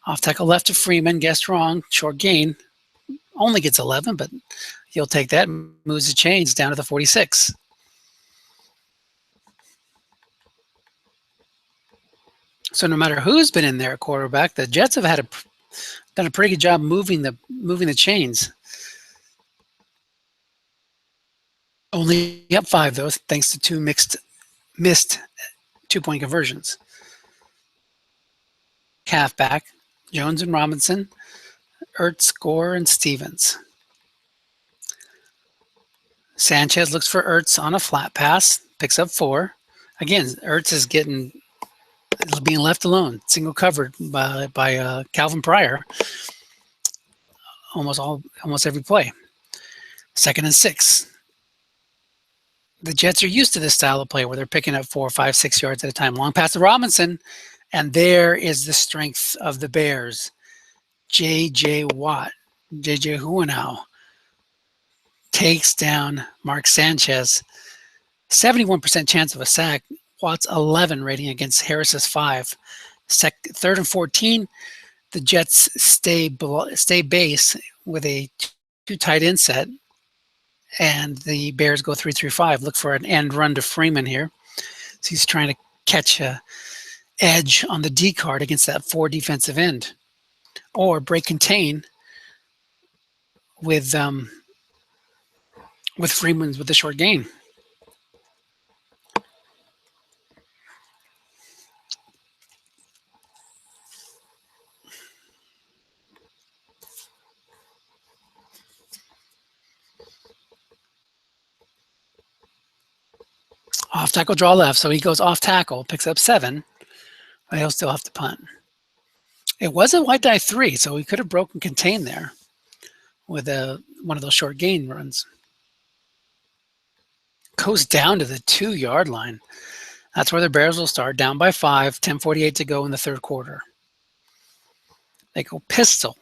Off tackle left to Freeman, guessed wrong. Short gain. Only gets 11, but he'll take that. Moves the chains down to the 46. So no matter who's been in there at quarterback, the Jets have done a pretty good job moving the chains. Only up 5 though, thanks to 2 missed 2-point conversions. Halfback, Jones and Robinson, Ertz, Gore, and Stevens. Sanchez looks for Ertz on a flat pass. picks up 4. Again, Ertz is being left alone, single covered by Calvin Pryor almost every play. 2nd and 6. The Jets are used to this style of play where they're picking up 4, 5, 6 yards at a time. Long pass to Robinson, and there is the strength of the Bears. J.J. Watt, J.J. Huanow takes down Mark Sanchez. 71% chance of a sack. Watt's 11 rating against Harris's 5. 3rd and 14. The Jets stay base with a 2 tight end set, and the Bears go 3-3-5. Look for an end run to Freeman here. So he's trying to catch a edge on the D card against that 4 defensive end, or break contain with Freeman's with the short gain. Off tackle, draw left. So he goes off tackle, picks up 7, but he'll still have to punt. It was a white die 3, so he could have broken contain there with one of those short gain runs. Goes down to the 2-yard line. That's where the Bears will start, down by 5, 10:48 to go in the 3rd quarter. They go pistol.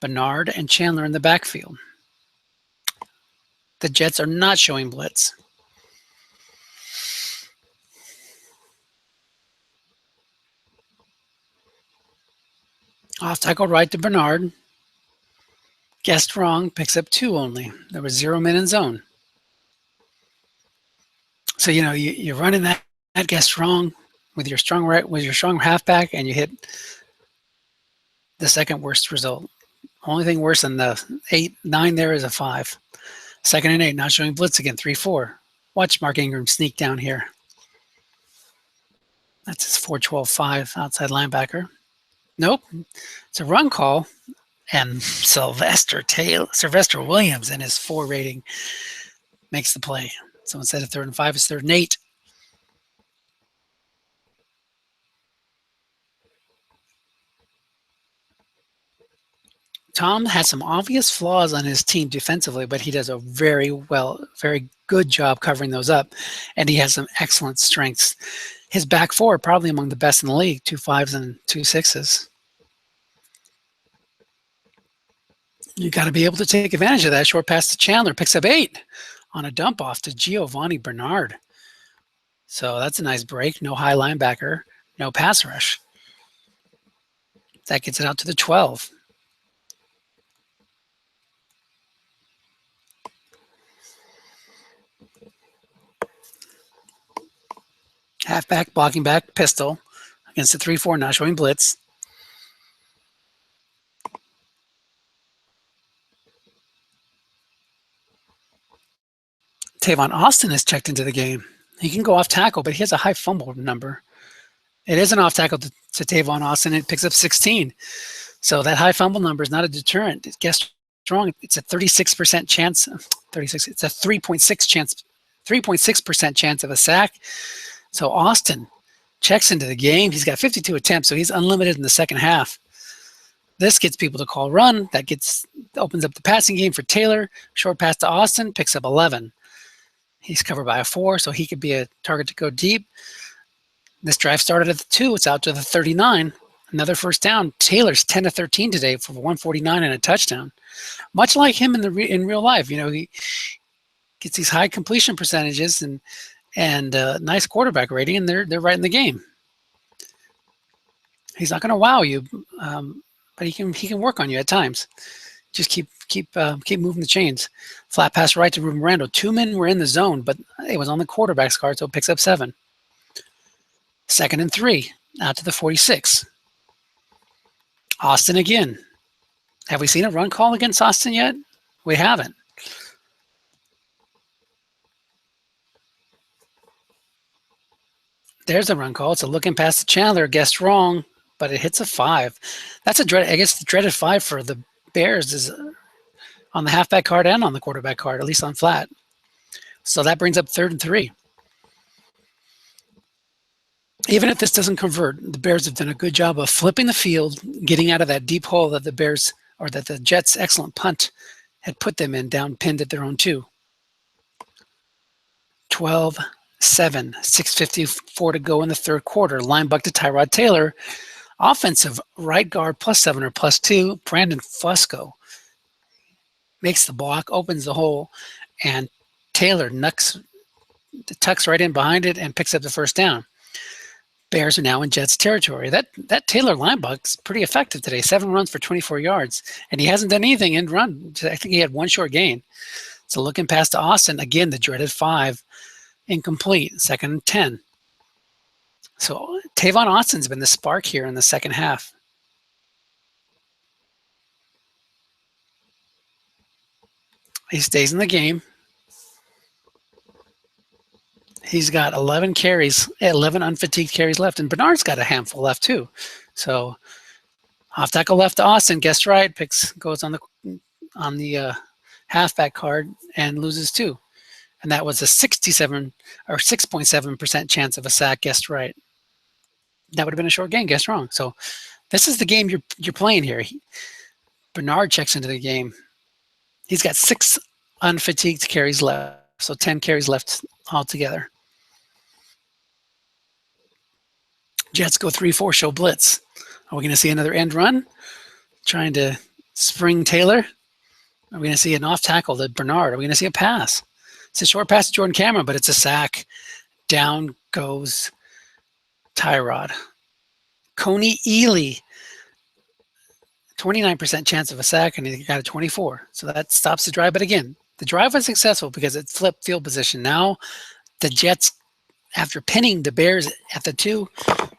Bernard and Chandler in the backfield. The Jets are not showing blitz. Off tackle right to Bernard. Guessed wrong, picks up 2 only. There was 0 men in zone. So you're running that guess wrong with your strong halfback, and you hit the second worst result. Only thing worse than the 8-9 there is a 5. 2nd and 8, not showing blitz again, 3-4. Watch Mark Ingram sneak down here. That's his 4-12-5 outside linebacker. Nope, it's a run call, and Sylvester Williams and his 4 rating makes the play. So instead of 3rd and 5, it's 3rd and 8. Tom has some obvious flaws on his team defensively, but he does a very good job covering those up, and he has some excellent strengths. His back 4 are probably among the best in the league, 2 5s and 2 6s. You got to be able to take advantage of that. Short pass to Chandler, picks up 8 on a dump off to Giovanni Bernard. So that's a nice break. No high linebacker, no pass rush. That gets it out to the 12. Halfback, blocking back, pistol against the 3-4, not showing blitz. Tavon Austin is checked into the game. He can go off tackle, but he has a high fumble number. It is an off tackle to Tavon Austin. It picks up 16. So that high fumble number is not a deterrent. Guess wrong. It's a 36% chance. 36. It's a 3.6% chance of a sack. So Austin checks into the game. He's got 52 attempts, so he's unlimited in the second half. This gets people to call run. That opens up the passing game for Taylor. Short pass to Austin, picks up 11. He's covered by a 4, so he could be a target to go deep. This drive started at the 2. It's out to the 39. Another first down. Taylor's 10 of 13 today for 149 and a touchdown. Much like him in real life, he gets these high completion percentages and nice quarterback rating, and they're right in the game. He's not going to wow you, but he can work on you at times. Just keep moving the chains. Flat pass right to Ruben Randall. 2 men were in the zone, but it was on the quarterback's card, so it picks up 7. 2nd and 3, out to the 46. Austin again. Have we seen a run call against Austin yet? We haven't. There's a run call. It's a looking pass to Chandler. Guessed wrong, but it hits a 5. That's the dreaded 5 for the Bears is on the halfback card and on the quarterback card, at least on flat. So that brings up 3rd and 3. Even if this doesn't convert, the Bears have done a good job of flipping the field, getting out of that deep hole that the Bears, or that the Jets' excellent punt had put them in, down pinned at their own 2. 12-7, 6:54 to go in the third quarter. Linebacker to Tyrod Taylor. Offensive right guard +7 or +2. Brandon Fusco makes the block, opens the hole, and Taylor tucks right in behind it and picks up the first down. Bears are now in Jets territory. That Taylor linebacker is pretty effective today. 7 runs for 24 yards, and he hasn't done anything in run. I think he had 1 short gain. So looking past to Austin, again, the dreaded 5, incomplete, 2nd and 10. So Tavon Austin's been the spark here in the second half. He stays in the game. He's got 11 carries, 11 unfatigued carries left, and Bernard's got a handful left too. So off tackle left to Austin, guessed right, goes on the halfback card and loses 2. And that was a 67 or 6.7% chance of a sack, guessed right. That would have been a short gain, guessed wrong. So this is the game you're playing here. Bernard checks into the game. He's got 6 unfatigued carries left, so 10 carries left altogether. Jets go 3-4, show blitz. Are we going to see another end run? Trying to spring Taylor? Are we going to see an off tackle to Bernard? Are we going to see a pass? It's a short pass to Jordan Cameron, but it's a sack. Down goes Tyrod. Coney Ely, 29% chance of a sack, and he got a 24. So that stops the drive. But again, the drive was successful because it flipped field position. Now the Jets, after pinning the Bears at the 2,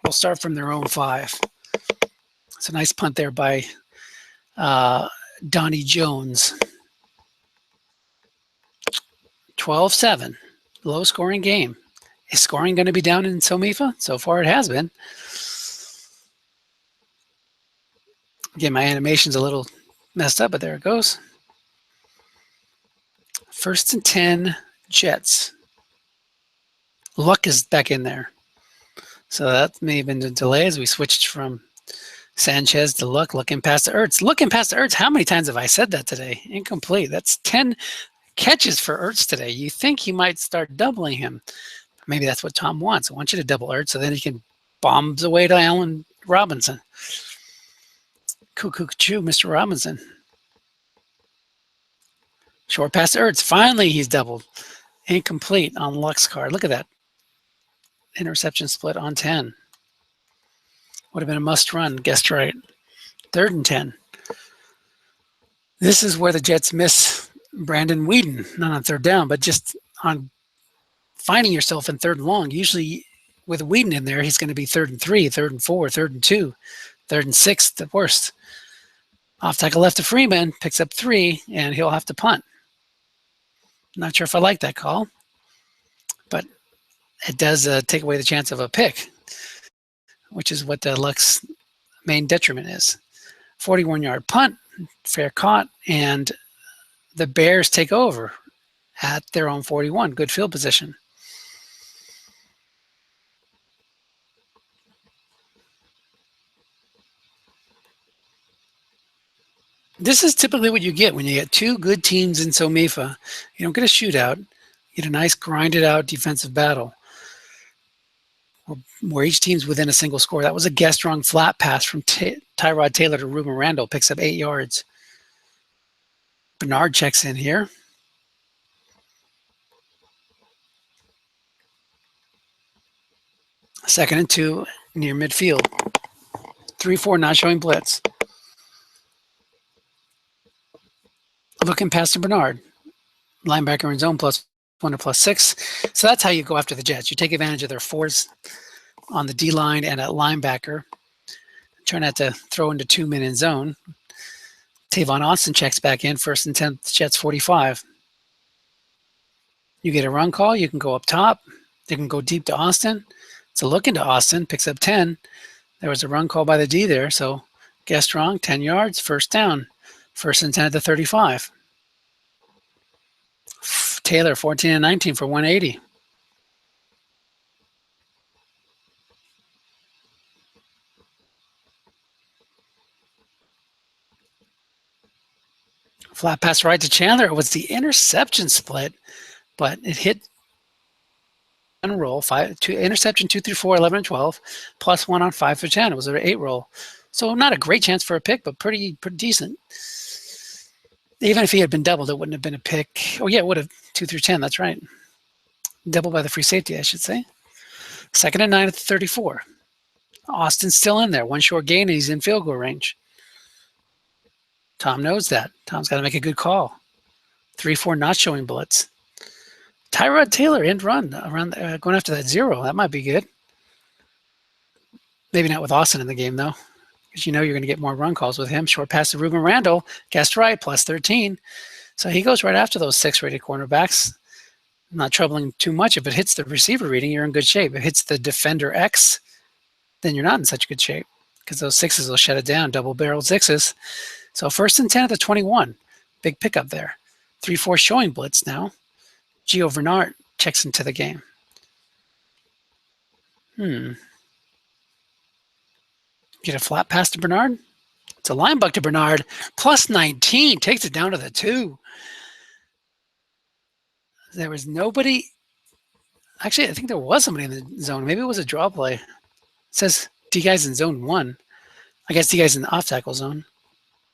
will start from their own 5. It's a nice punt there by Donnie Jones. 12-7, low-scoring game. Is scoring going to be down in SOMIFA? So far it has been. Again, my animation's a little messed up, but there it goes. 1st and 10, Jets. Luck is back in there. So that may have been the delay as we switched from Sanchez to Luck, looking past the Ertz. Looking past the Ertz, how many times have I said that today? Incomplete. That's 10 catches for Ertz today. You think he might start doubling him. Maybe that's what Tom wants. I want you to double Ertz so then he can bombs away to Allen Robinson. Cuckoo, Mr. Robinson. Short pass to Ertz. Finally, he's doubled. Incomplete on Luck's card. Look at that. Interception split on 10. Would have been a must run. Guessed right. 3rd and 10. This is where the Jets miss Brandon Whedon. Not on 3rd down, but just on finding yourself in 3rd and long. Usually with Whedon in there, he's going to be 3rd and 3, 3rd and 4, 3rd and 2, 3rd and 6 at worst. Off tackle left to Freeman, picks up 3, and he'll have to punt. Not sure if I like that call, but it does take away the chance of a pick, which is what the Luck's main detriment is. 41-yard punt, fair caught, and the Bears take over at their own 41. Good field position. This is typically what you get when you get 2 good teams in SOMIFA. You don't get a shootout. You get a nice grinded out defensive battle where each team's within a single score. That was a guessed wrong flat pass from Tyrod Taylor to Ruben Randall, picks up 8 yards. Bernard checks in here. Second and 2 near midfield. 3-4, not showing blitz. Looking past to Bernard. Linebacker in zone +1 to +6. So that's how you go after the Jets. You take advantage of their 4s on the D-line and at linebacker. Try not to throw into 2-men in zone. Tavon Austin checks back in. 1st and 10, Jets 45. You get a run call. You can go up top. You can go deep to Austin. It's a look into Austin. Picks up 10. There was a run call by the D there. So guessed wrong. 10 yards. 1st down. 1st and 10 at the 35. Taylor, 14 and 19 for 180. Flat pass right to Chandler. It was the interception split, but it hit on roll. Interception 2 through 4, 11 and 12, plus 1 on 5 for 10. It was an 8 roll. So not a great chance for a pick, but pretty decent. Even if he had been doubled, it wouldn't have been a pick. Oh yeah, it would have 2 through 10. That's right. Doubled by the free safety, I should say. 2nd and 9 at the 34. Austin's still in there. One short gain, and he's in field goal range. Tom knows that. Tom's got to make a good call. 3-4 not showing blitz. Tyrod Taylor end run around going after that 0. That might be good. Maybe not with Austin in the game though, because you know you're going to get more run calls with him. Short pass to Ruben Randall. Guessed right, plus 13. So he goes right after those 6 rated cornerbacks. Not troubling too much. If it hits the receiver reading, you're in good shape. If it hits the defender X, then you're not in such good shape because those 6s will shut it down. Double-barreled 6s. So 1st and 10 at the 21. Big pickup there. 3-4 showing blitz now. Gio Bernard checks into the game. Get a flat pass to Bernard. It's a line buck to Bernard. Plus 19. Takes it down to the 2. There was nobody. Actually, I think there was somebody in the zone. Maybe it was a draw play. It says D guys in zone 1. I guess D guys in the off tackle zone.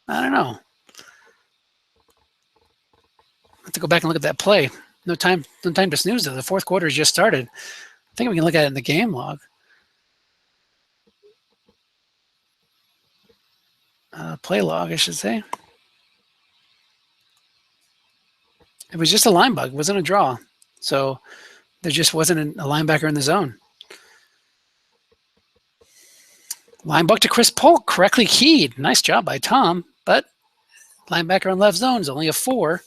I don't know. I have to go back and look at that play. No time to snooze though. The 4th quarter has just started. I think we can look at it in the game log. Play log, I should say. It was just a line bug. It wasn't a draw. So there just wasn't a linebacker in the zone. Line buck to Chris Polk, correctly keyed. Nice job by Tom, but linebacker in left zone is only a 4.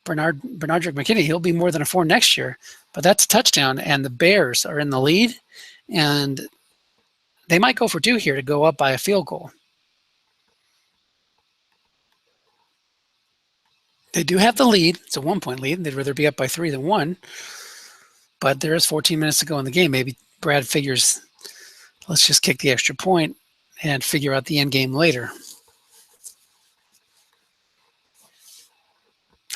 Bernard McKinney, he'll be more than a 4 next year, but that's a touchdown, and the Bears are in the lead, and they might go for 2 here to go up by a field goal. They do have the lead. It's a 1-point lead. They'd rather be up by 3 than 1, but there is 14 minutes to go in the game. Maybe Brad figures, let's just kick the extra point and figure out the end game later.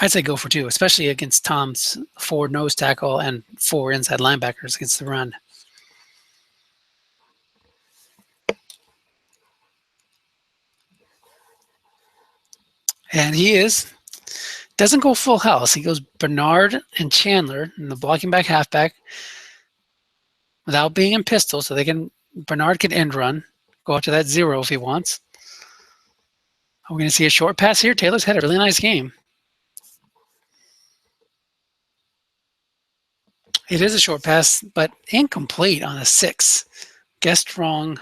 I'd say go for 2, especially against Tom's 4 nose tackle and 4 inside linebackers against the run. And he doesn't go full house. He goes Bernard and Chandler in the blocking back halfback without being in pistol, so Bernard can end run, go up to that 0 if he wants. We're going to see a short pass here. Taylor's had a really nice game. It is a short pass, but incomplete on a 6. Guessed wrong.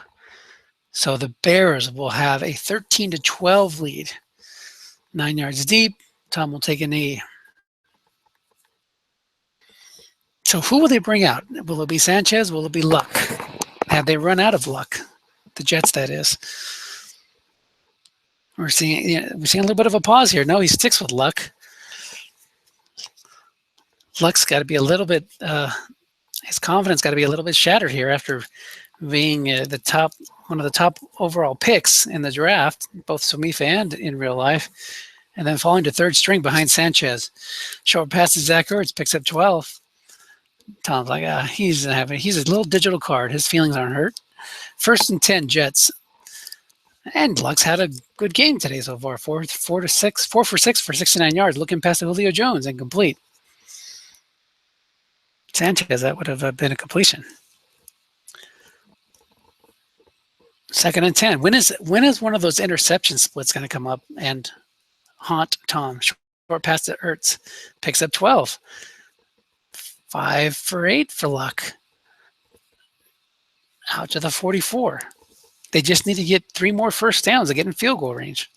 So the Bears will have a 13-12 lead. 9 yards deep. Tom will take a knee. So who will they bring out? Will it be Sanchez? Will it be Luck? Have they run out of luck? The Jets, that is. We're seeing a little bit of a pause here. No, he sticks with Luck. Luck's got to be a little bit, his confidence got to be a little bit shattered here after being one of the top overall picks in the draft, both SOMIFA and in real life, and then falling to 3rd string behind Sanchez. Short pass to Zach Ertz, picks up 12. Tom's like, he's a little digital card. His feelings aren't hurt. 1st and 10 Jets. And Luck's had a good game today so far. 4 for 6 for 69 yards, looking past the Julio Jones, incomplete. Sanchez, that would have been a completion. 2nd and 10. When is one of those interception splits going to come up and haunt Tom? Short pass to Ertz, picks up 12. 5 for 8 for Luck. Out to the 44. They just need to get 3 more first downs to get in field goal range.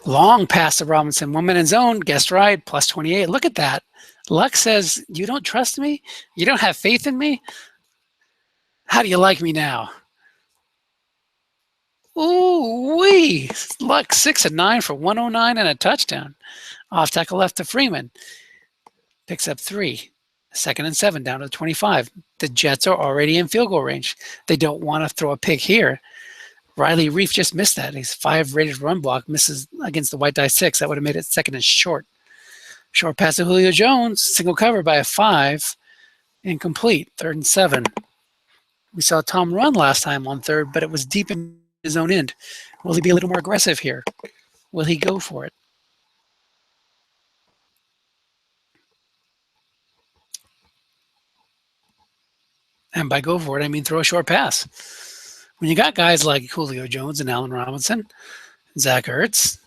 Long pass to Robinson. 1 minute zone. Guessed right. Plus 28. Look at that. Luck says, you don't trust me? You don't have faith in me? How do you like me now? Ooh-wee. Luck 6 of 9 for 109 and a touchdown. Off tackle left to Freeman. Picks up 3. 2nd and 7 down to 25. The Jets are already in field goal range. They don't want to throw a pick here. Riley Reef just missed that. He's 5 rated run block, misses against the white die 6. That would have made it second and short. Short pass to Julio Jones, single cover by a 5, incomplete, 3rd and 7. We saw Tom run last time on 3rd, but it was deep in his own end. Will he be a little more aggressive here? Will he go for it? And by go for it, I mean throw a short pass. When you got guys like Julio Jones and Allen Robinson, Zach Ertz,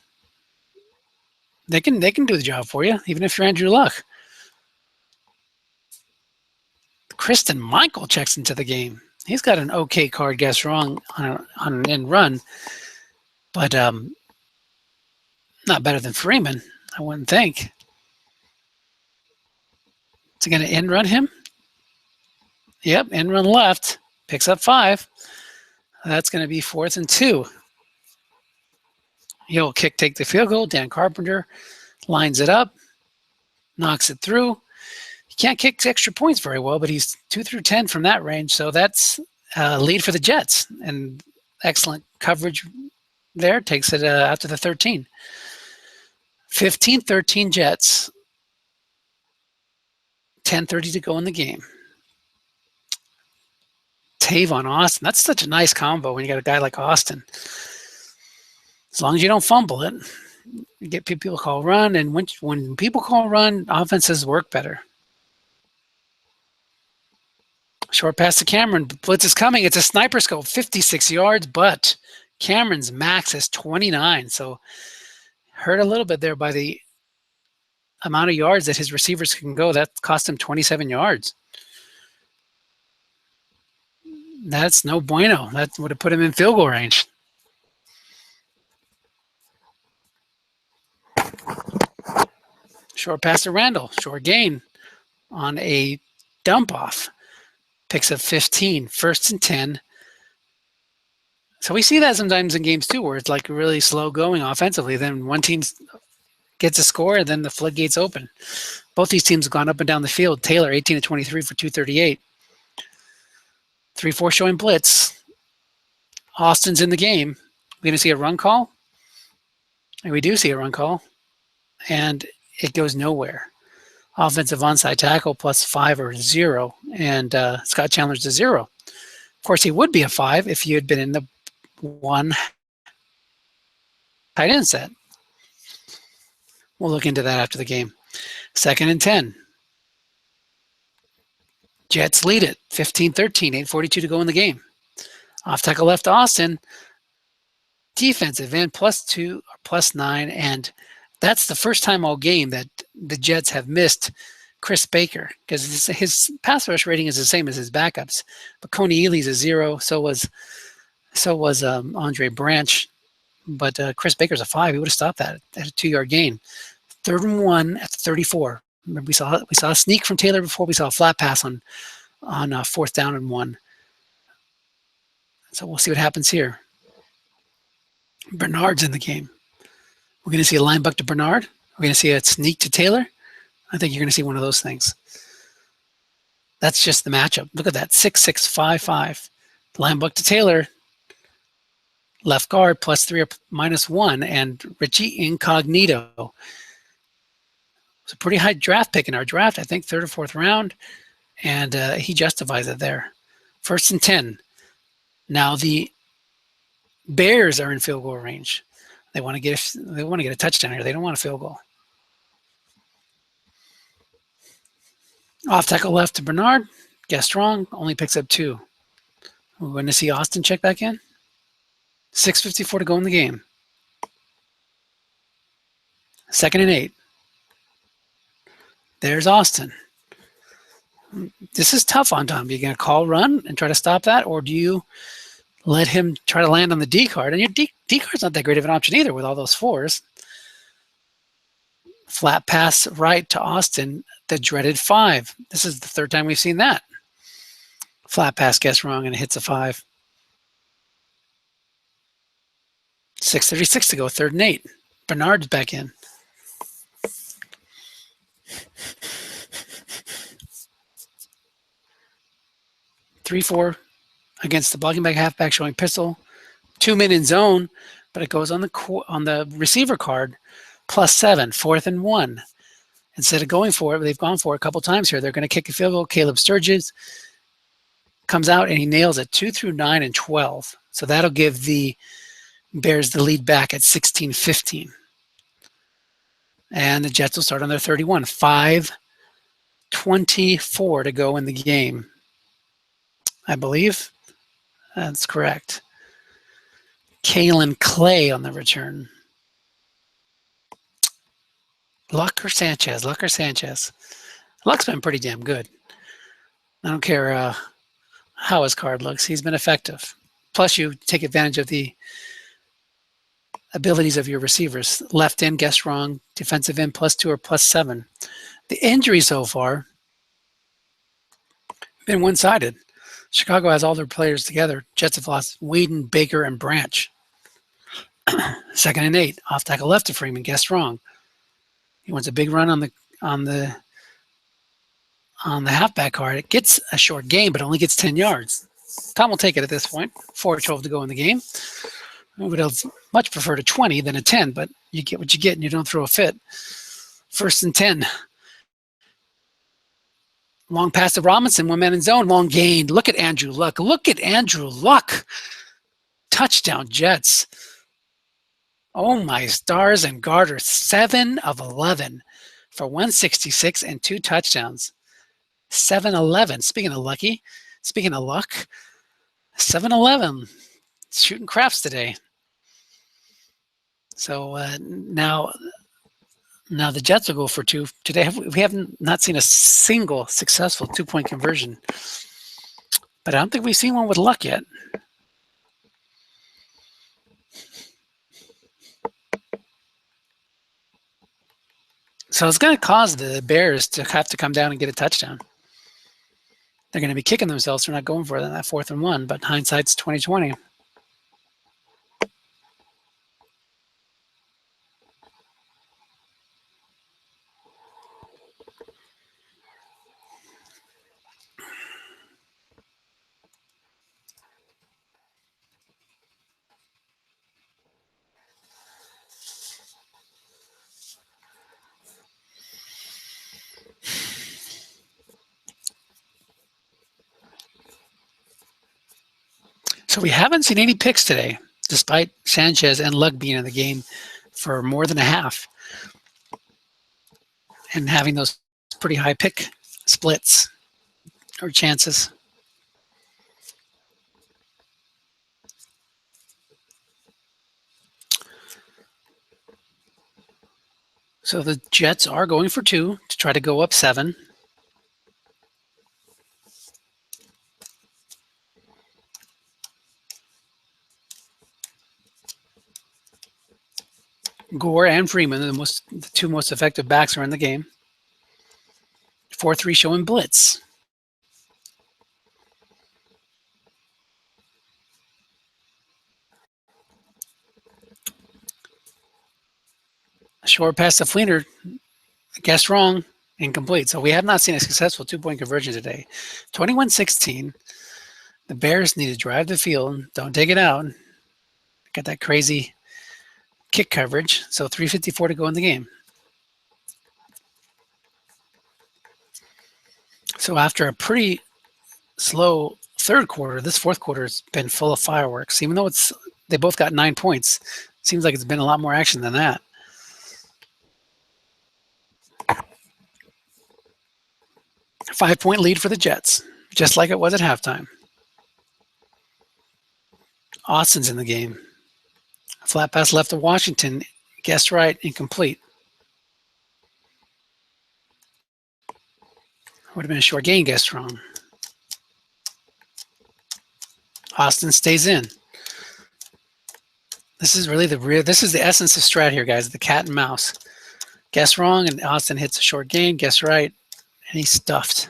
they can do the job for you, even if you're Andrew Luck. Kristen Michael checks into the game. He's got an okay card guess wrong on an end run, but not better than Freeman, I wouldn't think. Is he going to end run him? Yep, end run left, picks up 5. That's going to be 4th and 2. He'll take the field goal. Dan Carpenter lines it up, knocks it through. He can't kick extra points very well, but he's 2 through 10 from that range, so that's a lead for the Jets. And excellent coverage there, takes it out to the 13. 15-13 Jets. 10:30 to go in the game. Tavon Austin. That's such a nice combo when you got a guy like Austin. As long as you don't fumble it, you get people to call run, and when people call run, offenses work better. Short pass to Cameron. Blitz is coming. It's a sniper scope, 56 yards, but Cameron's max is 29, so hurt a little bit there by the amount of yards that his receivers can go. That cost him 27 yards. That's no bueno. That would have put him in field goal range. Short pass to Randall. Short gain on a dump off. Picks up 15. 1st and 10. So we see that sometimes in games too, where it's like really slow going offensively. Then one team gets a score, and then the floodgates open. Both these teams have gone up and down the field. Taylor, 18-23 for 238. 3-4 showing blitz. Austin's in the game. We're going to see a run call. And we do see a run call. And it goes nowhere. Offensive onside tackle +5 or 0. And Scott Chandler's a 0. Of course, he would be a 5 if he had been in the 1 tight end set. We'll look into that after the game. 2nd and 10. Jets lead it, 15-13, 8:42 to go in the game. Off tackle left Austin. Defensive end +2 or +9, and that's the first time all game that the Jets have missed Chris Baker, because his pass rush rating is the same as his backups. But Coney Ealy's a 0, so was Andre Branch. But Chris Baker's a 5. He would have stopped that at a 2-yard gain. 3rd and 1 at the 34. Remember, we saw a sneak from Taylor before. We saw a flat pass on 4th down and 1. So we'll see what happens here. Bernard's in the game. We're going to see a line buck to Bernard. We're going to see a sneak to Taylor. I think you're going to see one of those things. That's just the matchup. Look at that, 6-6-5-5. Line buck to Taylor. Left guard +3 or -1, and Richie Incognito. It's a pretty high draft pick in our draft, I think 3rd or 4th round, and he justifies it there. 1st and 10. Now the Bears are in field goal range. They want to get a touchdown here. They don't want a field goal. Off tackle left to Bernard. Guessed wrong. Only picks up 2. We're going to see Austin check back in. 6:54 to go in the game. 2nd and 8. There's Austin. This is tough on Tom. Are you going to call run and try to stop that, or do you let him try to land on the D card? And your D card's not that great of an option either with all those 4s. Flat pass right to Austin, the dreaded 5. This is the 3rd time we've seen that. Flat pass guess wrong and it hits a 5. 6:36 to go, 3rd and 8. Bernard's back in. Three, 4 against the blocking back halfback showing pistol. 2-min in zone, but it goes on the receiver card, +7, 4th and 1. Instead of going for it, they've gone for it a couple times here. They're going to kick a field goal. Caleb Sturgis comes out and he nails it 2 through 9 and 12. So that'll give the Bears the lead back at 16-15. And the Jets will start on their 31. 5:24 to go in the game. I believe that's correct. Kalen Clay on the return. Luck or Sanchez? Luck or Sanchez? Luck's been pretty damn good. I don't care how his card looks. He's been effective. Plus, you take advantage of the abilities of your receivers. Left end, guess wrong. Defensive end, +2 or +7. The injury so far been one-sided. Chicago has all their players together. Jets have lost Whedon, Baker, and Branch. 2nd and 8. Off tackle left to Freeman. Guessed wrong. He wants a big run on the halfback card. It gets a short gain, but only gets 10 yards. Tom will take it at this point. 4:12 to go in the game. I would much prefer a 20 than a 10, but you get what you get and you don't throw a fit. 1st and 10. Long pass to Robinson, 1 man in zone, long gain. Look at Andrew Luck. Look at Andrew Luck. Touchdown Jets. Oh my stars and garters. 7 of 11 for 166 and 2 touchdowns. 7-11. Speaking of lucky, speaking of luck, 7-11. Shooting craps today. So now the Jets will go for 2 today. We haven't not seen a single successful 2-point conversion, but I don't think we've seen one with luck yet. So it's going to cause the Bears to have to come down and get a touchdown. They're going to be kicking themselves for not going for it on that 4th and 1, but hindsight's 20/20. So we haven't seen any picks today, despite Sanchez and Luck being in the game for more than a half and having those pretty high pick splits or chances. So the Jets are going for 2 to try to go up 7. Gore and Freeman, the 2 most effective backs, are in the game. 4-3 showing blitz. A short pass to Fleener, guessed wrong, incomplete. So we have not seen a successful 2-point conversion today. 21-16. The Bears need to drive the field. Don't take it out. Got that crazy kick coverage. So 3:54 to go in the game. So after a pretty slow third quarter, this fourth quarter has been full of fireworks. Even though they both got 9 points, seems like it's been a lot more action than that. A 5-point lead for the Jets, just like it was at halftime. Austin's in the game. A flat pass left to Washington, guessed right, incomplete. Would have been a short gain, guessed wrong. Austin stays in. This is really this is the essence of strat here, guys, the cat and mouse. Guess wrong, and Austin hits a short gain, guess right, and he's stuffed.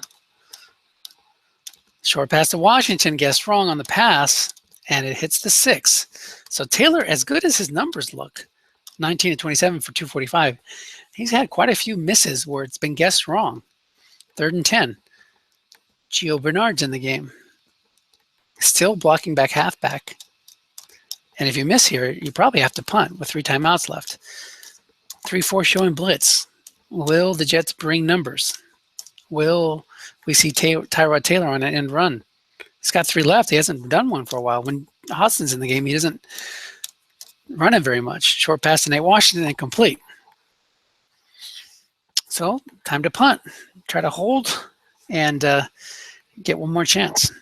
Short pass to Washington, guessed wrong on the pass, and it hits the 6. So Taylor, as good as his numbers look, 19 of 27 for 245, he's had quite a few misses where it's been guessed wrong. 3rd and 10. Gio Bernard's in the game. Still blocking back halfback. And if you miss here, you probably have to punt with 3 timeouts left. 3-4 showing blitz. Will the Jets bring numbers? Will we see Tyrod Taylor on an end run? He's got 3 left. He hasn't done one for a while. When Hodson's in the game, he doesn't run it very much. Short pass to Nate Washington, incomplete. So time to punt. Try to hold and get one more chance.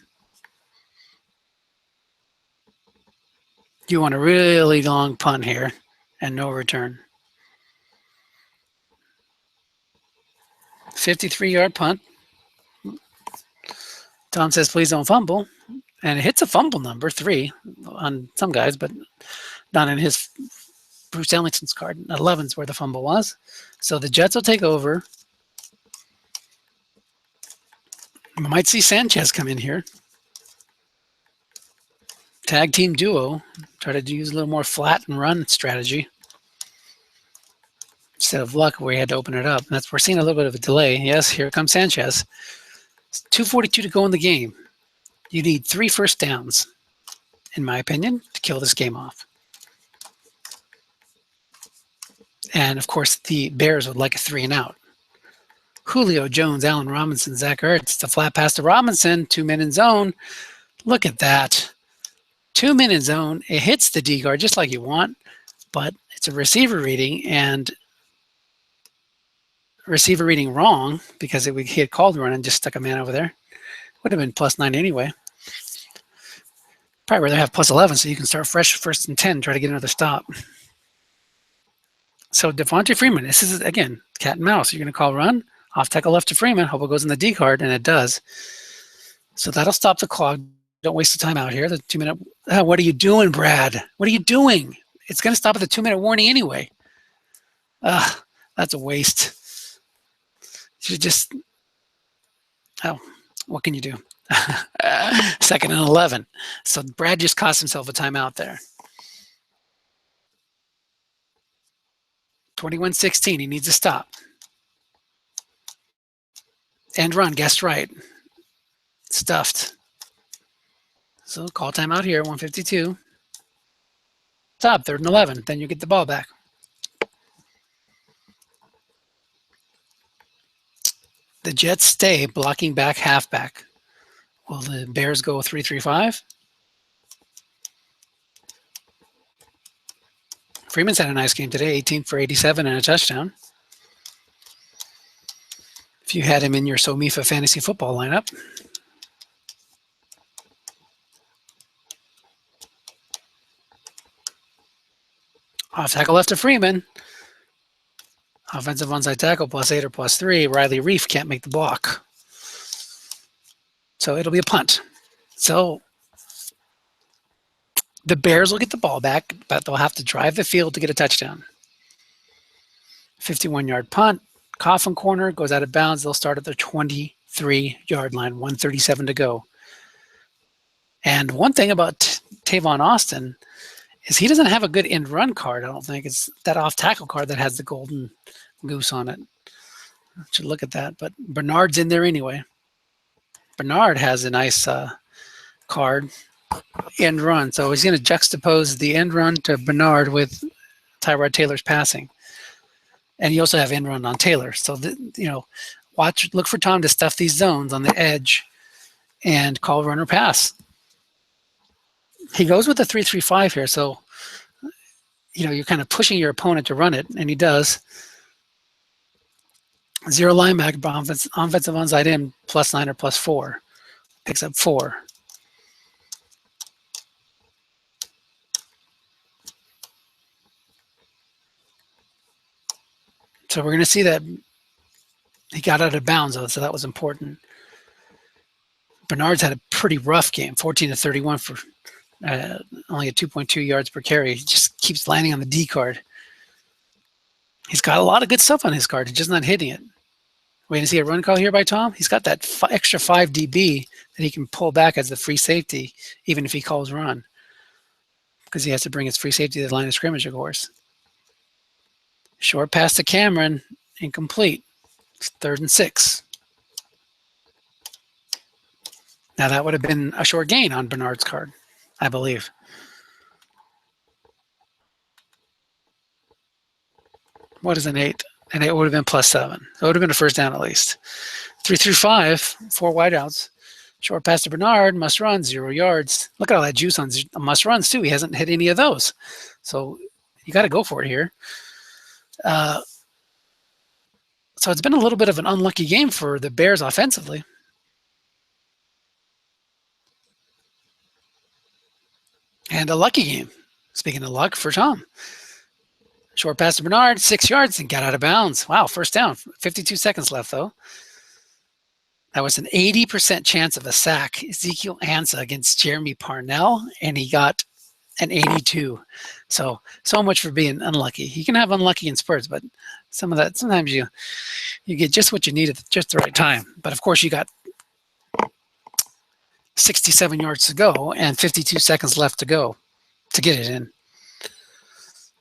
You want a really long punt here and no return. 53-yard punt. Tom says, please don't fumble. And it hits a fumble number, 3 on some guys, but not in his Bruce Ellington's card. 11's where the fumble was. So the Jets will take over. We might see Sanchez come in here. Tag team duo. Try to use a little more flat and run strategy instead of luck where he had to open it up. We're seeing a little bit of a delay. Yes, here comes Sanchez. 2:42 to go in the game. You need 3 first downs, in my opinion, to kill this game off. And of course, the Bears would like a 3 and out. Julio Jones, Allen Robinson, Zach Ertz. It's a flat pass to Robinson. 2-men in zone. Look at that. 2-men in zone. It hits the D guard just like you want, but it's a receiver reading, and receiver reading wrong because he had called run and just stuck a man over there. Would have been +9 anyway. Probably rather have +11 so you can start fresh 1st and 10, try to get another stop. So Devontae Freeman, this is, again, cat and mouse. You're going to call run, off tackle left to Freeman, hope it goes in the D card, and it does. So that'll stop the clock. Don't waste the time out here. The 2-minute, what are you doing, Brad? What are you doing? It's going to stop at the 2-minute warning anyway. That's a waste. You should just, what can you do? 2nd and 11. So Brad just cost himself a timeout there. 21-16. He needs a stop. End run, guessed right. Stuffed. So call timeout here, 152. Stop, 3rd and 11. Then you get the ball back. The Jets stay blocking back halfback. Will the Bears go 3-3-5? Freeman's had a nice game today, 18 for 87 and a touchdown. If you had him in your SOMIFA fantasy football lineup. Off tackle left to Freeman. Offensive onside tackle +8 or +3. Riley Reef can't make the block. So it'll be a punt. So the Bears will get the ball back, but they'll have to drive the field to get a touchdown. 51-yard punt. Coffin corner goes out of bounds. They'll start at their 23-yard line, 137 to go. And one thing about Tavon Austin is he doesn't have a good end run card, I don't think. It's that off tackle card that has the golden goose on it. I should look at that. But Bernard's in there anyway. Bernard has a nice card, end run. So he's going to juxtapose the end run to Bernard with Tyrod Taylor's passing. And you also have end run on Taylor. So, look for Tom to stuff these zones on the edge and call run or pass. He goes with the 3-3-5 here. So, you're kind of pushing your opponent to run it, and he does. 0 linebacker, offensive onside in, +9 or +4. Picks up 4. So we're going to see that he got out of bounds, though, so that was important. Bernard's had a pretty rough game, 14-31 for only at 2.2 yards per carry. He just keeps landing on the D card. He's got a lot of good stuff on his card. He's just not hitting it. Waiting to see a run call here by Tom. He's got that extra 5 dB that he can pull back as the free safety, even if he calls run, because he has to bring his free safety to the line of scrimmage, of course. Short pass to Cameron, incomplete. It's 3rd and 6. Now that would have been a short gain on Bernard's card, I believe. What is an 8? An 8 would have been +7. It would have been a first down at least. 3 through 5, 4 wideouts. Short pass to Bernard, must run, 0 yards. Look at all that juice on must runs too. He hasn't hit any of those. So you got to go for it here. So it's been a little bit of an unlucky game for the Bears offensively. And a lucky game, speaking of luck, for Tom. Short pass to Bernard, 6 yards, and got out of bounds. Wow, first down. 52 seconds left, though. That was an 80% chance of a sack. Ezekiel Ansah against Jeremy Parnell, and he got an 82. So much for being unlucky. You can have unlucky in spurts, but some of that, sometimes you get just what you need at just the right time. But of course, you got 67 yards to go and 52 seconds left to go to get it in.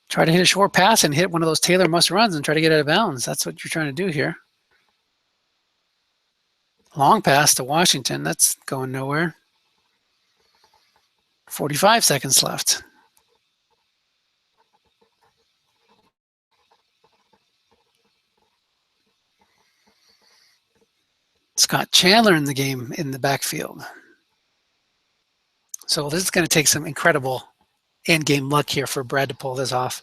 Try to hit a short pass and hit one of those Taylor must runs and try to get out of bounds. That's what you're trying to do here. Long pass to Washington. That's going nowhere. 45 seconds left. Scott Chandler in the game in the backfield. So this is going to take some incredible end-game luck here for Brad to pull this off.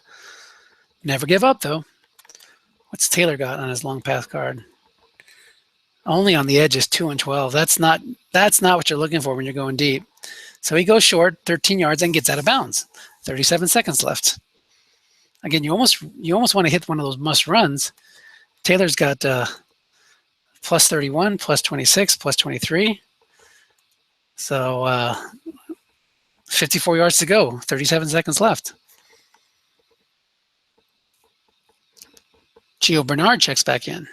Never give up, though. What's Taylor got on his long pass card? Only on the edges, 2 and 12. That's not what you're looking for when you're going deep. So he goes short, 13 yards, and gets out of bounds. 37 seconds left. Again, you almost want to hit one of those must runs. Taylor's got plus 31, plus 26, plus 23. So 54 yards to go, 37 seconds left. Gio Bernard checks back in.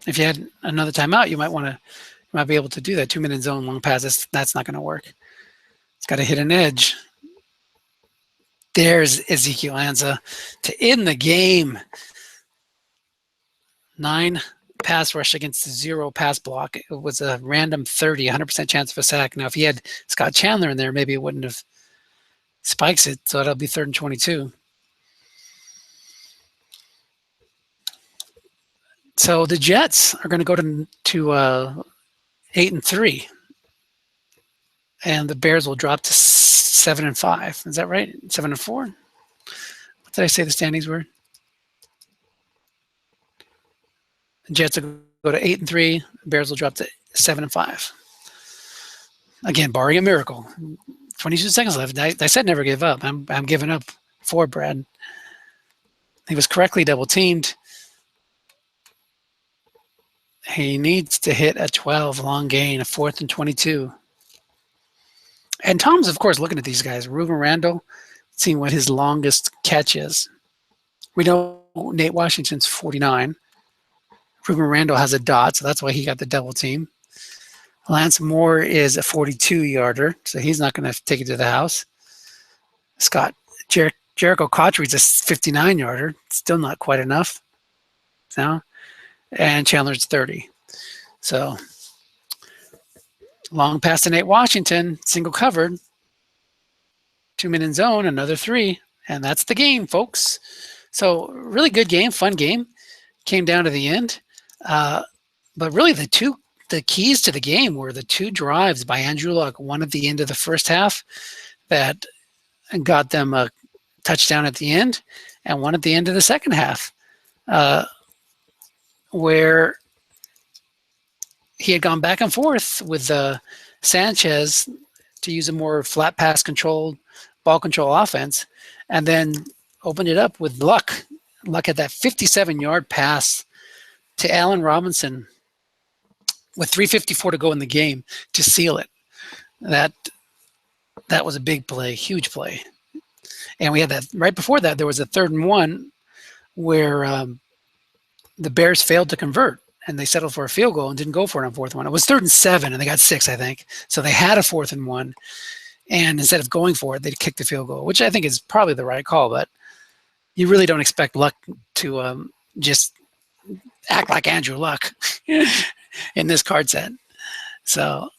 If you had another timeout, you might be able to do that 2-minute zone long pass. That's not going to work. It's got to hit an edge. There's Ezekiel Ansah to end the game. 9 pass rush against 0 pass block. It was a random 30, 100% chance of a sack. Now, if he had Scott Chandler in there, maybe it wouldn't have spikes it. So that'll be 3rd and 22. So the Jets are going to go to 8 and 3, and the Bears will drop to 7 and 5. Is that right? 7 and 4. What did I say the standings were? The Jets will go to 8 and 3. The Bears will drop to 7 and 5. Again, barring a miracle. 22 seconds left. I said never give up. I'm giving up for Brad. He was correctly double teamed. He needs to hit a 12 long gain, a 4th and 22. And Tom's, of course, looking at these guys. Ruben Randall, seeing what his longest catch is. We know Nate Washington's 49. Ruben Randall has a dot, so that's why he got the double team. Lance Moore is a 42-yarder, so he's not going to take it to the house. Jericho Cotchery's a 59-yarder, still not quite enough. No. And Chandler's 30. So long pass to Nate Washington, single covered. 2-minute zone, another 3. And that's the game, folks. So really good game, fun game. Came down to the end. But really the keys to the game were the 2 drives by Andrew Luck, one at the end of the first half that got them a touchdown at the end, and one at the end of the second half. Where he had gone back and forth with Sanchez to use a more flat pass controlled, ball control offense, and then opened it up with Luck. Luck at that 57-yard pass to Allen Robinson with 3:54 to go in the game to seal it. That was a big play, huge play. And we had that right before that. There was a 3rd and 1 where the Bears failed to convert, and they settled for a field goal and didn't go for it on 4th and 1. It was 3rd and 7, and they got 6, I think. So they had a 4th and 1, and instead of going for it, they kicked the field goal, which I think is probably the right call. But you really don't expect Luck to just act like Andrew Luck in this card set. So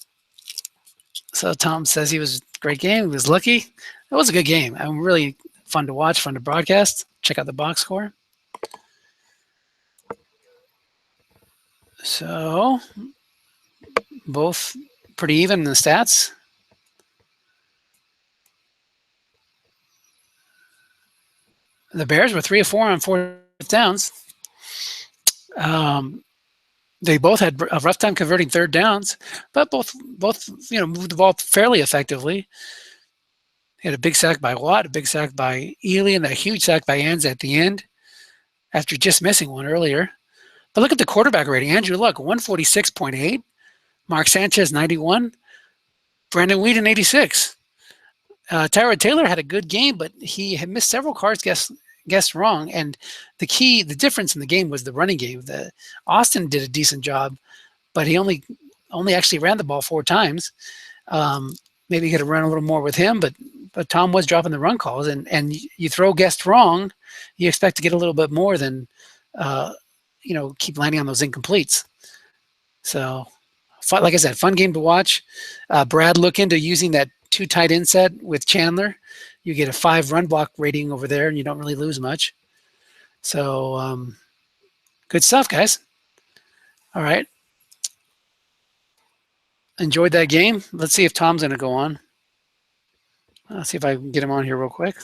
Tom says he was a great game. He was lucky. It was a good game. Really fun to watch, fun to broadcast. Check out the box score. So both pretty even in the stats. The Bears were 3 of 4 on fourth downs. They both had a rough time converting third downs, but both moved the ball fairly effectively. They had a big sack by Watt, a big sack by Ely, and a huge sack by Anz at the end after just missing one earlier. But look at the quarterback rating. Andrew Luck, 146.8. Mark Sanchez, 91. Brandon Whedon, 86. Tyrod Taylor had a good game, but he had missed several cards guessed wrong. And the difference in the game was the running game. Austin did a decent job, but he only actually ran the ball 4 times. Maybe he could have run a little more with him, but Tom was dropping the run calls. And you throw guessed wrong, you expect to get a little bit more than keep landing on those incompletes. So, like I said, fun game to watch. Brad, look into using that 2 tight end set with Chandler. You get a 5 run block rating over there, and you don't really lose much. So, good stuff, guys. All right. Enjoyed that game. Let's see if Tom's going to go on. I'll see if I can get him on here real quick.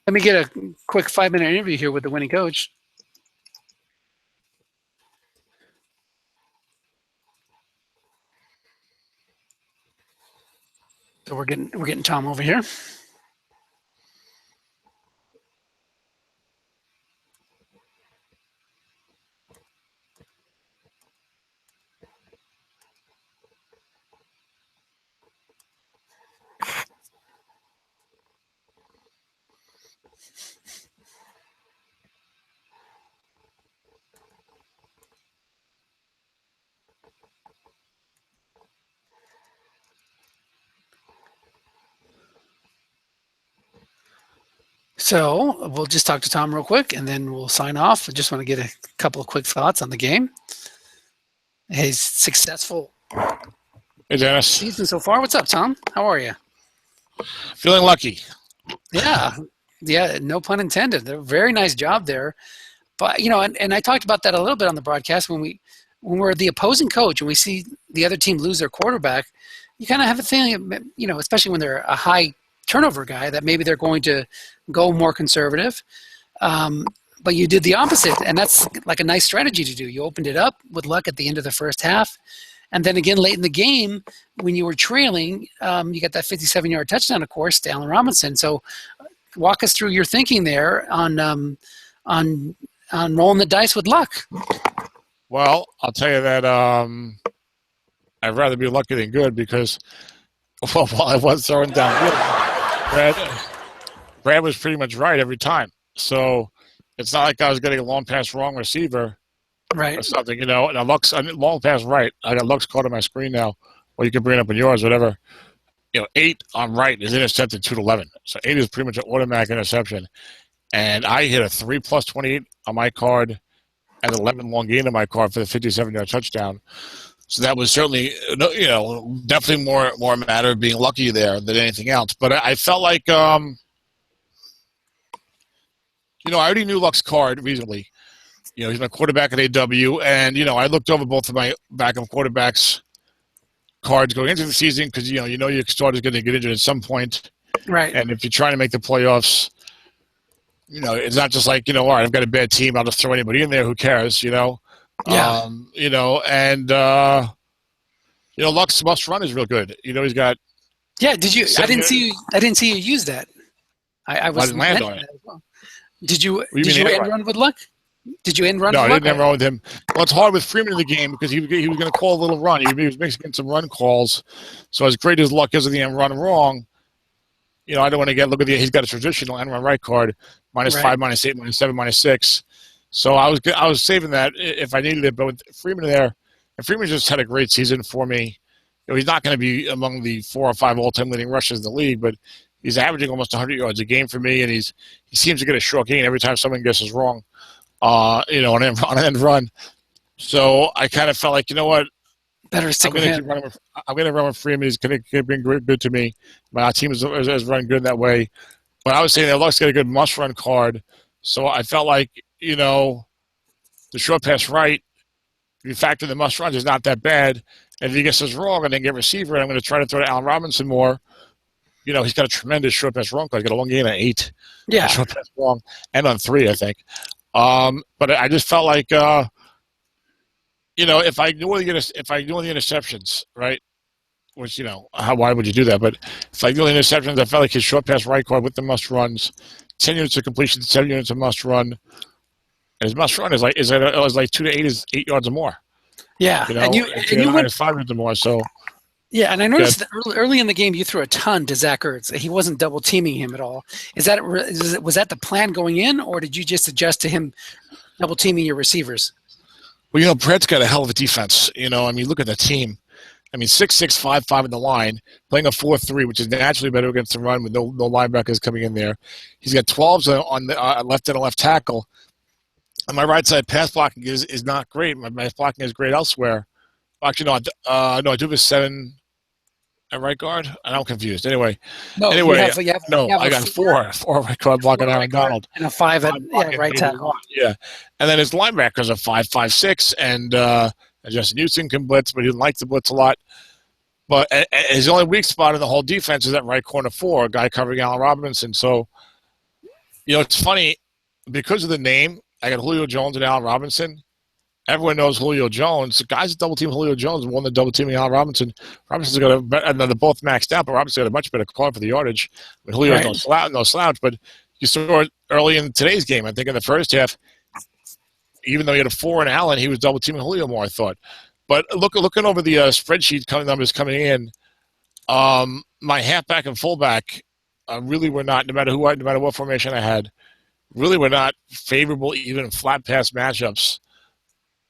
Let me get a quick 5-minute interview here with the winning coach. So we're getting Tom over here. So we'll just talk to Tom real quick, and then we'll sign off. I just want to get a couple of quick thoughts on the game. His successful season so far. What's up, Tom? How are you? Feeling lucky. Yeah, no pun intended. Very nice job there. But, and I talked about that a little bit on the broadcast when we're the opposing coach and we see the other team lose their quarterback, you kind of have a feeling, especially when they're a high turnover guy, that maybe they're going to go more conservative. But you did the opposite, and that's like a nice strategy to do. You opened it up with Luck at the end of the first half. And then again, late in the game, when you were trailing, you got that 57-yard touchdown, of course, to Allen Robinson. So walk us through your thinking there on rolling the dice with Luck. Well, I'll tell you that I'd rather be lucky than good because while I was throwing downfield, Brad was pretty much right every time. So it's not like I was getting a long pass wrong receiver. Right. Or something, and Luck's long pass right. I got Luck's caught on my screen now. Or you can bring it up on yours, whatever. 8 on right is intercepted 2-11. So 8 is pretty much an automatic interception. And I hit a 3+28 on my card and 11 long gain on my card for the 57-yard touchdown. So that was certainly, definitely more a matter of being lucky there than anything else. But I felt like, I already knew Luck's card reasonably. He's my quarterback at AW, and, I looked over both of my backup quarterbacks' cards going into the season because, your starter's going to get injured at some point. Right. And if you're trying to make the playoffs, it's not just like, all right, I've got a bad team, I'll just throw anybody in there, who cares, Yeah. Luck's must run is real good. He's got. Yeah, did you? I didn't see you use that. I didn't land on it. As well. Did you end run with Luck? Did you end run? No, with I Luck? didn't run with him. Well, it's hard with Freeman in the game because he was going to call a little run. He was mixing some run calls. So as great as Luck is at the end run wrong, I don't want to look at he's got a traditional end run right card, -5, -8, -7, -6. So I was saving that if I needed it. But with Freeman there, and Freeman just had a great season for me. He's not going to be among the 4 or 5 all-time leading rushers in the league, but he's averaging almost 100 yards a game for me, and he seems to get a short gain every time someone guesses wrong on an end run. So I kind of felt like, you know what, Better stick with him. I'm going to run with Freeman. He's going to bring good to me. My team is running good that way. But I was saying that Luck's got a good must-run card. So I felt like, the short pass right, if you factor the must-runs, is not that bad. And if he gets this wrong and then get receiver, I'm going to try to throw to Allen Robinson more. He's got a tremendous short pass wrong card. He's got a long game on 8. Yeah. Short pass wrong. And on 3, I think. But I just felt like, if I knew the interceptions, right? Which, why would you do that? But if I knew the interceptions, I felt like his short pass right card with the must runs, 10 units of completion, 7 units of must run. And his must run is like 2 to 8 is 8 yards or more. Yeah. And you went 5 yards or more. So yeah, and I noticed that early in the game you threw a ton to Zach Ertz. He wasn't double teaming him at all. Was that the plan going in, or did you just adjust to him double teaming your receivers? Well, Brett's got a hell of a defense. Look at the team. 6'6", 5'5" in the line, playing a 4-3, which is naturally better against the run with no linebackers coming in there. He's got 12s on the left and left tackle. On my right side, pass blocking is not great. My pass blocking is great elsewhere. Actually, no, I do have a 7 at right guard. I'm confused. Anyway, I got 4 right guard blocking Aaron Donald. And a 5 at right tackle. Yeah. And then his linebackers are 5'6", and Justin Houston can blitz, but he didn't like to blitz a lot. But his only weak spot in the whole defense is that right corner 4, a guy covering Allen Robinson. So, it's funny, because of the name, I got Julio Jones and Allen Robinson. Everyone knows Julio Jones. The guys that double team Julio Jones won the double teaming Allen Robinson. Robinson's got and they're both maxed out, but Robinson's got a much better card for the yardage. But Julio's no slouch. But you saw it early in today's game. I think in the first half, even though he had a 4 in Allen, he was double teaming Julio more, I thought. But looking over the spreadsheet numbers coming in, my halfback and fullback really were not, no matter what formation I had, really were not favorable even in flat pass matchups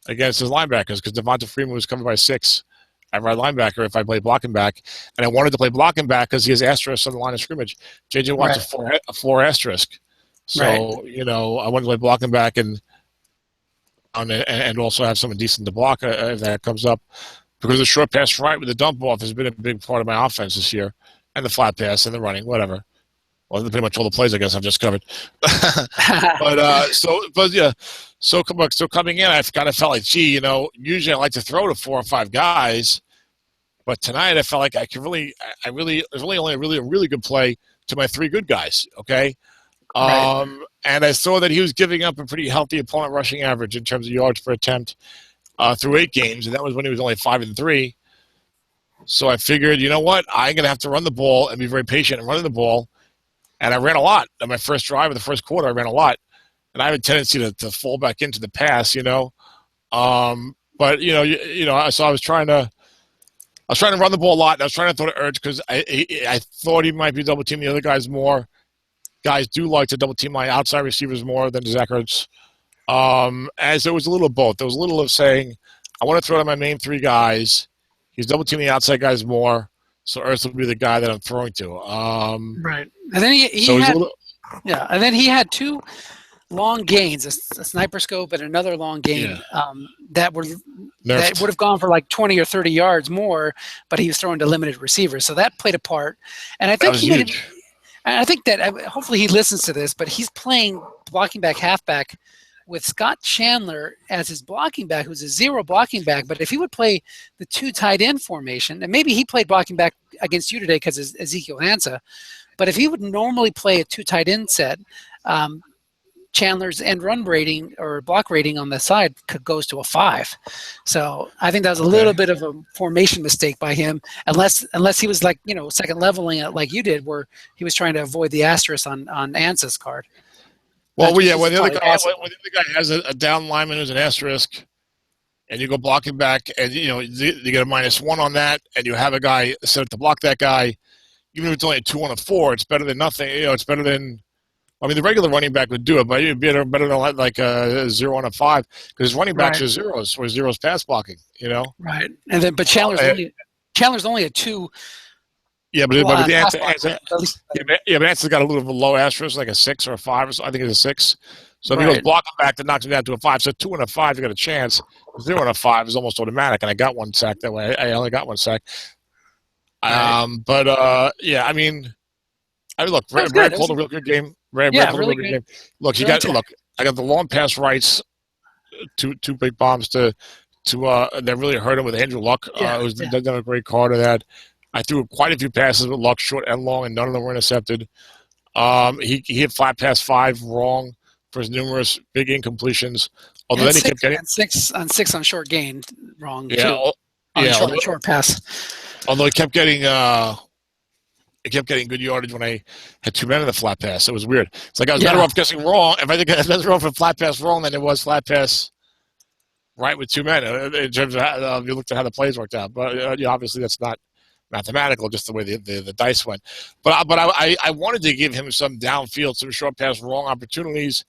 against his linebackers, because Devonta Freeman was coming by 6 at right linebacker if I played blocking back. And I wanted to play blocking back because he has asterisk on the line of scrimmage. J.J. Watt's a 4 asterisk. So, I wanted to play blocking back and also have someone decent to block if that comes up. Because the short pass right with the dump off has been a big part of my offense this year. And the flat pass and the running, whatever. Well, pretty much all the plays I guess I've just covered. So coming in, I kind of felt like, usually I like to throw to 4 or 5 guys, but tonight I felt like it was only a really good play to my 3 good guys. Okay, and I saw that he was giving up a pretty healthy opponent rushing average in terms of yards per attempt through 8 games, and that was when he was only 5-3. So I figured, you know what, I'm gonna have to run the ball and be very patient in running the ball. And I ran a lot. On my first drive of the first quarter, I ran a lot. And I have a tendency to fall back into the pass, So I was trying to run the ball a lot. And I was trying to throw to Ertz because I thought he might be double teaming the other guys more. Guys do like to double team my outside receivers more than Zach Ertz. As there was a little of both. There was a little of saying, I want to throw to my main 3 guys. He's double teaming the outside guys more. So Ertz will be the guy that I'm throwing to. Right. And then and then he had 2 long gains, a sniper scope and another long gain that would have gone for like 20 or 30 yards more, but he was throwing to limited receivers. So that played a part. And I think hopefully he listens to this, but he's playing blocking back halfback with Scott Chandler as his blocking back, who's a 0 blocking back. But if he would play the 2 tight end formation, and maybe he played blocking back against you today because of Ezekiel Hansa, but if he would normally play a 2 tight end set, Chandler's end run rating or block rating on the side goes to a 5. So I think that was a little bit of a formation mistake by him, unless he was like, second leveling it like you did, where he was trying to avoid the asterisk on Ansa's card. Well, when the other guy has a down lineman who's an asterisk, and you go blocking back, and you get a -1 on that, and you have a guy set up to block that guy, even if it's only a 2 on a 4, it's better than nothing. It's better than. I mean, the regular running back would do it, but it'd be better than like a 0 on a 5 because running backs are zeros, or zeros pass blocking. Right, and then but Chandler's only a 2 Yeah, but Well, the pass answer, blocking, at least but answer's got a little bit of a low asterisk, like a 6 or a 5. Or so. I think it's a 6. So if he goes right. blocking back, that knocks him down to a 5. So 2 and a 5, you got a chance. 0 and a 5 is almost automatic, and I got one sack that way. I only got one sack. Right. Yeah, I mean, look, That was Brad good. It called was, a real good game. Brad yeah, called a real really good good. game. Look, Really tight. look. I got the long pass rights, two big bombs that really hurt him with Andrew Luck. Yeah, It was yeah. done a great card of that. I threw quite a few passes with Luck, short and long, and none of them were intercepted. He hit flat pass 5 wrong for his numerous big incompletions. Although And then he kept getting six on short gain wrong yeah too. al- On yeah. short pass. Although he kept getting good yardage when I had 2 men in the flat pass. It was weird. It's like I was better Yeah. off guessing wrong. If I think I was better off for flat pass wrong than it was flat pass right with 2 men in terms of how, you looked at how the plays worked out. But obviously that's not mathematical, just the way the dice went. But I wanted to give him some downfield, some short pass wrong opportunities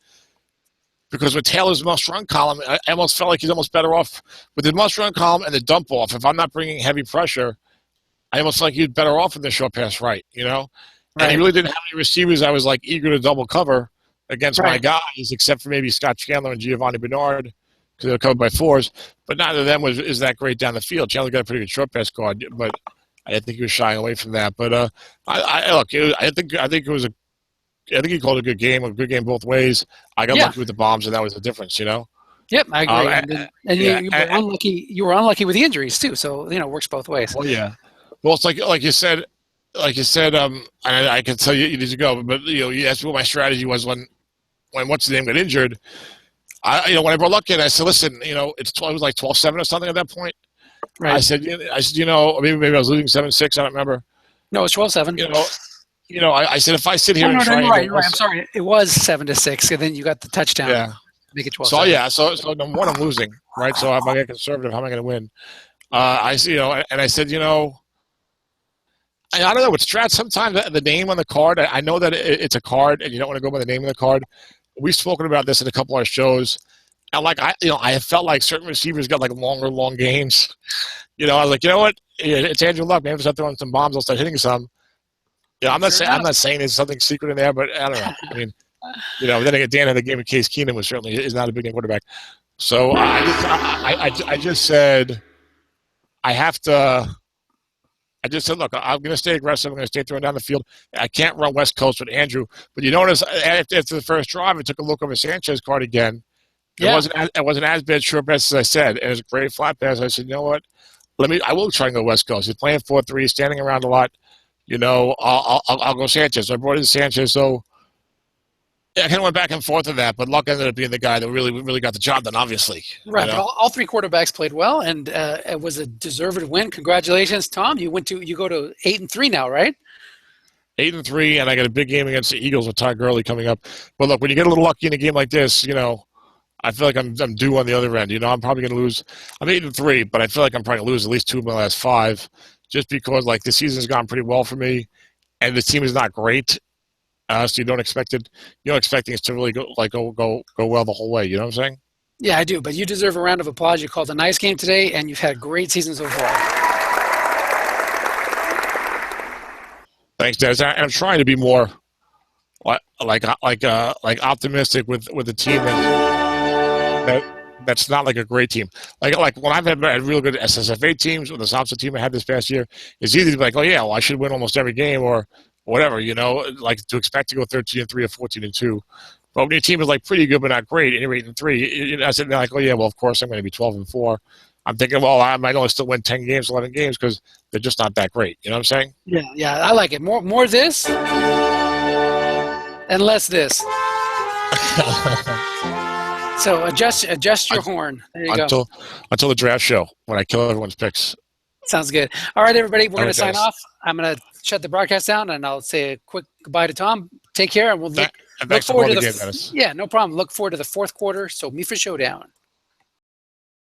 because with Taylor's must-run column, I almost felt like he's almost better off with the must-run column and the dump-off. If I'm not bringing heavy pressure, I almost feel like he's better off in the short pass right, you know? And he Right. really didn't have any receivers I was, like, eager to double cover against my Right. guys, except for maybe Scott Chandler and Giovanni Bernard because they were covered by 4s. But neither of them is that great down the field. Chandler got a pretty good short pass guard, but I think he was shying away from that. But I think he called a good game both ways. I got Yeah. lucky with the bombs, and that was the difference, you know. Yep, I agree. And yeah, you were unlucky. You were unlucky with the injuries too. So it works both ways. Well, yeah. Well, it's like you said. And I can tell you need to go. But you asked me what my strategy was when what's the name got injured. When I brought Luck in, I said, listen, it was like 12-7 or something at that point. Right. I said, maybe I was losing 7-6. I don't remember. No, it's 12-7. I said if I sit here and try, you're right. I'm sorry. It was 7-6, and then you got the touchdown. Yeah. Make it 12-7. So yeah, so number one, I'm losing, right? So if I get conservative, how am I going to win? I said, I don't know. With strats, sometimes the name on the card, I know that it's a card, and you don't want to go by the name of the card. We've spoken about this in a couple of our shows, and I felt like certain receivers got like long games. I was like, you know what? It's Andrew Luck. Maybe if I start throwing some bombs, I'll start hitting some. I'm not saying there's something secret in there, but I don't know. I mean, then again, Dan had the game with Case Keenum, which certainly is not a big game quarterback. So I just said I have to. I just said, look, I'm going to stay aggressive. I'm going to stay throwing down the field. I can't run West Coast with Andrew. But you notice after the first drive, I took a look over Sanchez card again. It wasn't as bad short pass as I said. It was a great flat pass. I said, you know what? I will try and go West Coast. He's playing 4-3, standing around a lot. I'll go Sanchez. So I brought in Sanchez. So I kind of went back and forth with that, but Luck ended up being the guy that really got the job done, obviously. Right. But all 3 quarterbacks played well, and it was a deserved win. Congratulations, Tom. You go to 8-3 now, right? 8-3, and I got a big game against the Eagles with Todd Gurley coming up. But look, when you get a little lucky in a game like this, I feel like I'm due on the other end. I'm probably going to lose. I'm 8-3, but I feel like I'm probably going to lose at least 2 of my last 5, just because the season's gone pretty well for me, and the team is not great. So you don't expect things to really go well the whole way. You know what I'm saying? Yeah, I do. But you deserve a round of applause. You called a nice game today, and you've had a great season so far. Thanks, Des. I'm trying to be more optimistic with the team that's not like a great team. Like when I've had real good SSFA teams, or the Samsa team I had this past year, it's easy to be like, oh yeah, well I should win almost every game or whatever, to expect to go 13-3 or 14-2. But when your team is pretty good but not great, and you're 8-3, I said like, oh yeah, well of course I'm going to be 12-4. I'm thinking, well, I might only still win 10 games, 11 games because they're just not that great. You know what I'm saying? Yeah, I like it. More this and less this. So adjust your horn. There you go. Until the draft show when I kill everyone's picks. Sounds good. All right, everybody, we're going to sign guys. off. I'm going to shut the broadcast down, and I'll say a quick goodbye to Tom. Take care, and we'll look forward to the game, Dennis. Yeah, no problem. Look forward to the fourth quarter. SOMIFA Showdown.